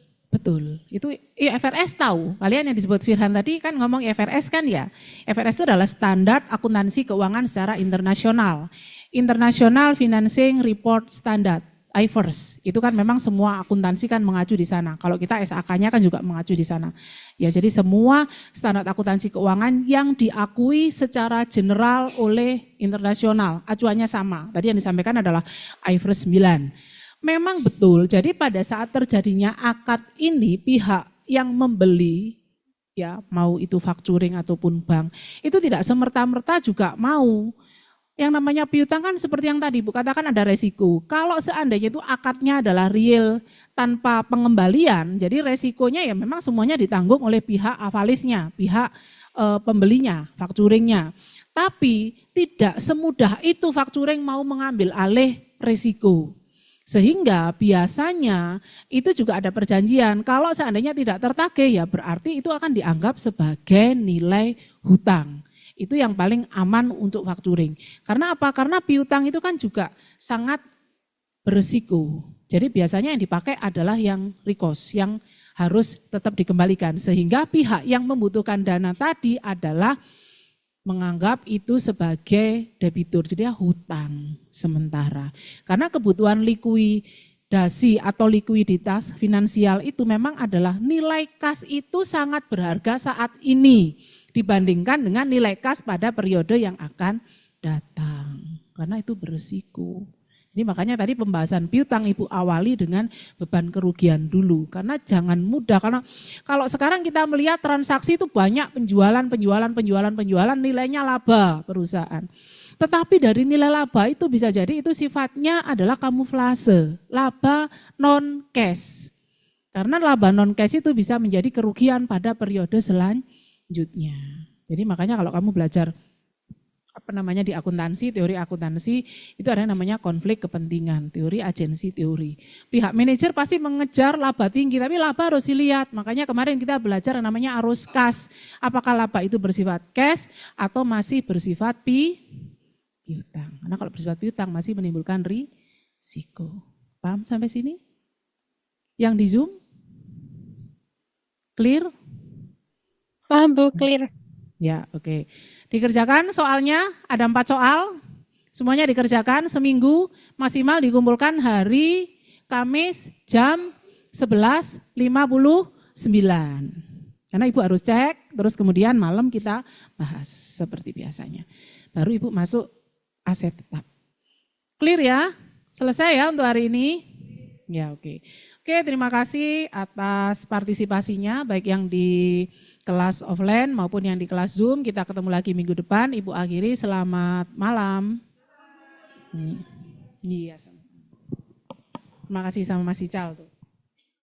Itu IFRS tahu. Kalian yang disebut Firhan tadi kan ngomong IFRS kan ya. IFRS itu adalah standar akuntansi keuangan secara internasional. International Financing Report Standard IFRS. Itu kan memang semua akuntansi kan mengacu di sana. Kalau kita SAK-nya kan juga mengacu di sana. Ya, jadi semua standar akuntansi keuangan yang diakui secara general oleh internasional, acuannya sama. Tadi yang disampaikan adalah IFRS 9. Memang betul. Jadi pada saat terjadinya akad ini pihak yang membeli, ya mau itu factoring ataupun bank, itu tidak semerta-merta juga mau. Yang namanya piutang kan seperti yang tadi Bu katakan ada resiko. Kalau seandainya itu akadnya adalah real tanpa pengembalian, jadi resikonya ya memang semuanya ditanggung oleh pihak avalisnya, pihak pembelinya, factoringnya. Tapi tidak semudah itu factoring mau mengambil alih resiko. Sehingga biasanya itu juga ada perjanjian, kalau seandainya tidak tertagih ya berarti itu akan dianggap sebagai nilai hutang. Itu yang paling aman untuk factoring. Karena apa? Karena piutang itu kan juga sangat beresiko. Jadi biasanya yang dipakai adalah yang recourse, yang harus tetap dikembalikan. Sehingga pihak yang membutuhkan dana tadi adalah menganggap itu sebagai debitur, jadi hutang sementara. Karena kebutuhan likuidasi atau likuiditas finansial itu memang adalah nilai kas itu sangat berharga saat ini dibandingkan dengan nilai kas pada periode yang akan datang. Karena itu beresiko. Jadi makanya tadi pembahasan piutang Ibu awali dengan beban kerugian dulu. Karena jangan mudah, karena kalau sekarang kita melihat transaksi itu banyak penjualan, nilainya laba perusahaan. Tetapi dari nilai laba itu bisa jadi itu sifatnya adalah kamuflase, laba non cash. Karena laba non cash itu bisa menjadi kerugian pada periode selanjutnya. Jadi makanya kalau kamu belajar di akuntansi, teori akuntansi itu ada yang namanya konflik kepentingan, teori agensi teori. Pihak manajer pasti mengejar laba tinggi, tapi laba harus dilihat. Makanya kemarin kita belajar yang namanya arus kas. Apakah laba itu bersifat cash atau masih bersifat piutang. Karena kalau bersifat piutang masih menimbulkan risiko. Paham sampai sini? Yang di Zoom? Clear? Paham Bu, clear. Ya, oke. Dikerjakan soalnya, ada 4 soal. Semuanya dikerjakan seminggu, maksimal dikumpulkan hari Kamis jam 11.59. Karena Ibu harus cek, terus kemudian malam kita bahas seperti biasanya. Baru Ibu masuk aset tetap. Clear ya? Selesai ya untuk hari ini? Ya, oke. Oke, terima kasih atas partisipasinya, baik yang di kelas offline maupun yang di kelas Zoom. Kita ketemu lagi minggu depan. Ibu akhiri, selamat malam. Iya, terima kasih sama Mas Ical tuh.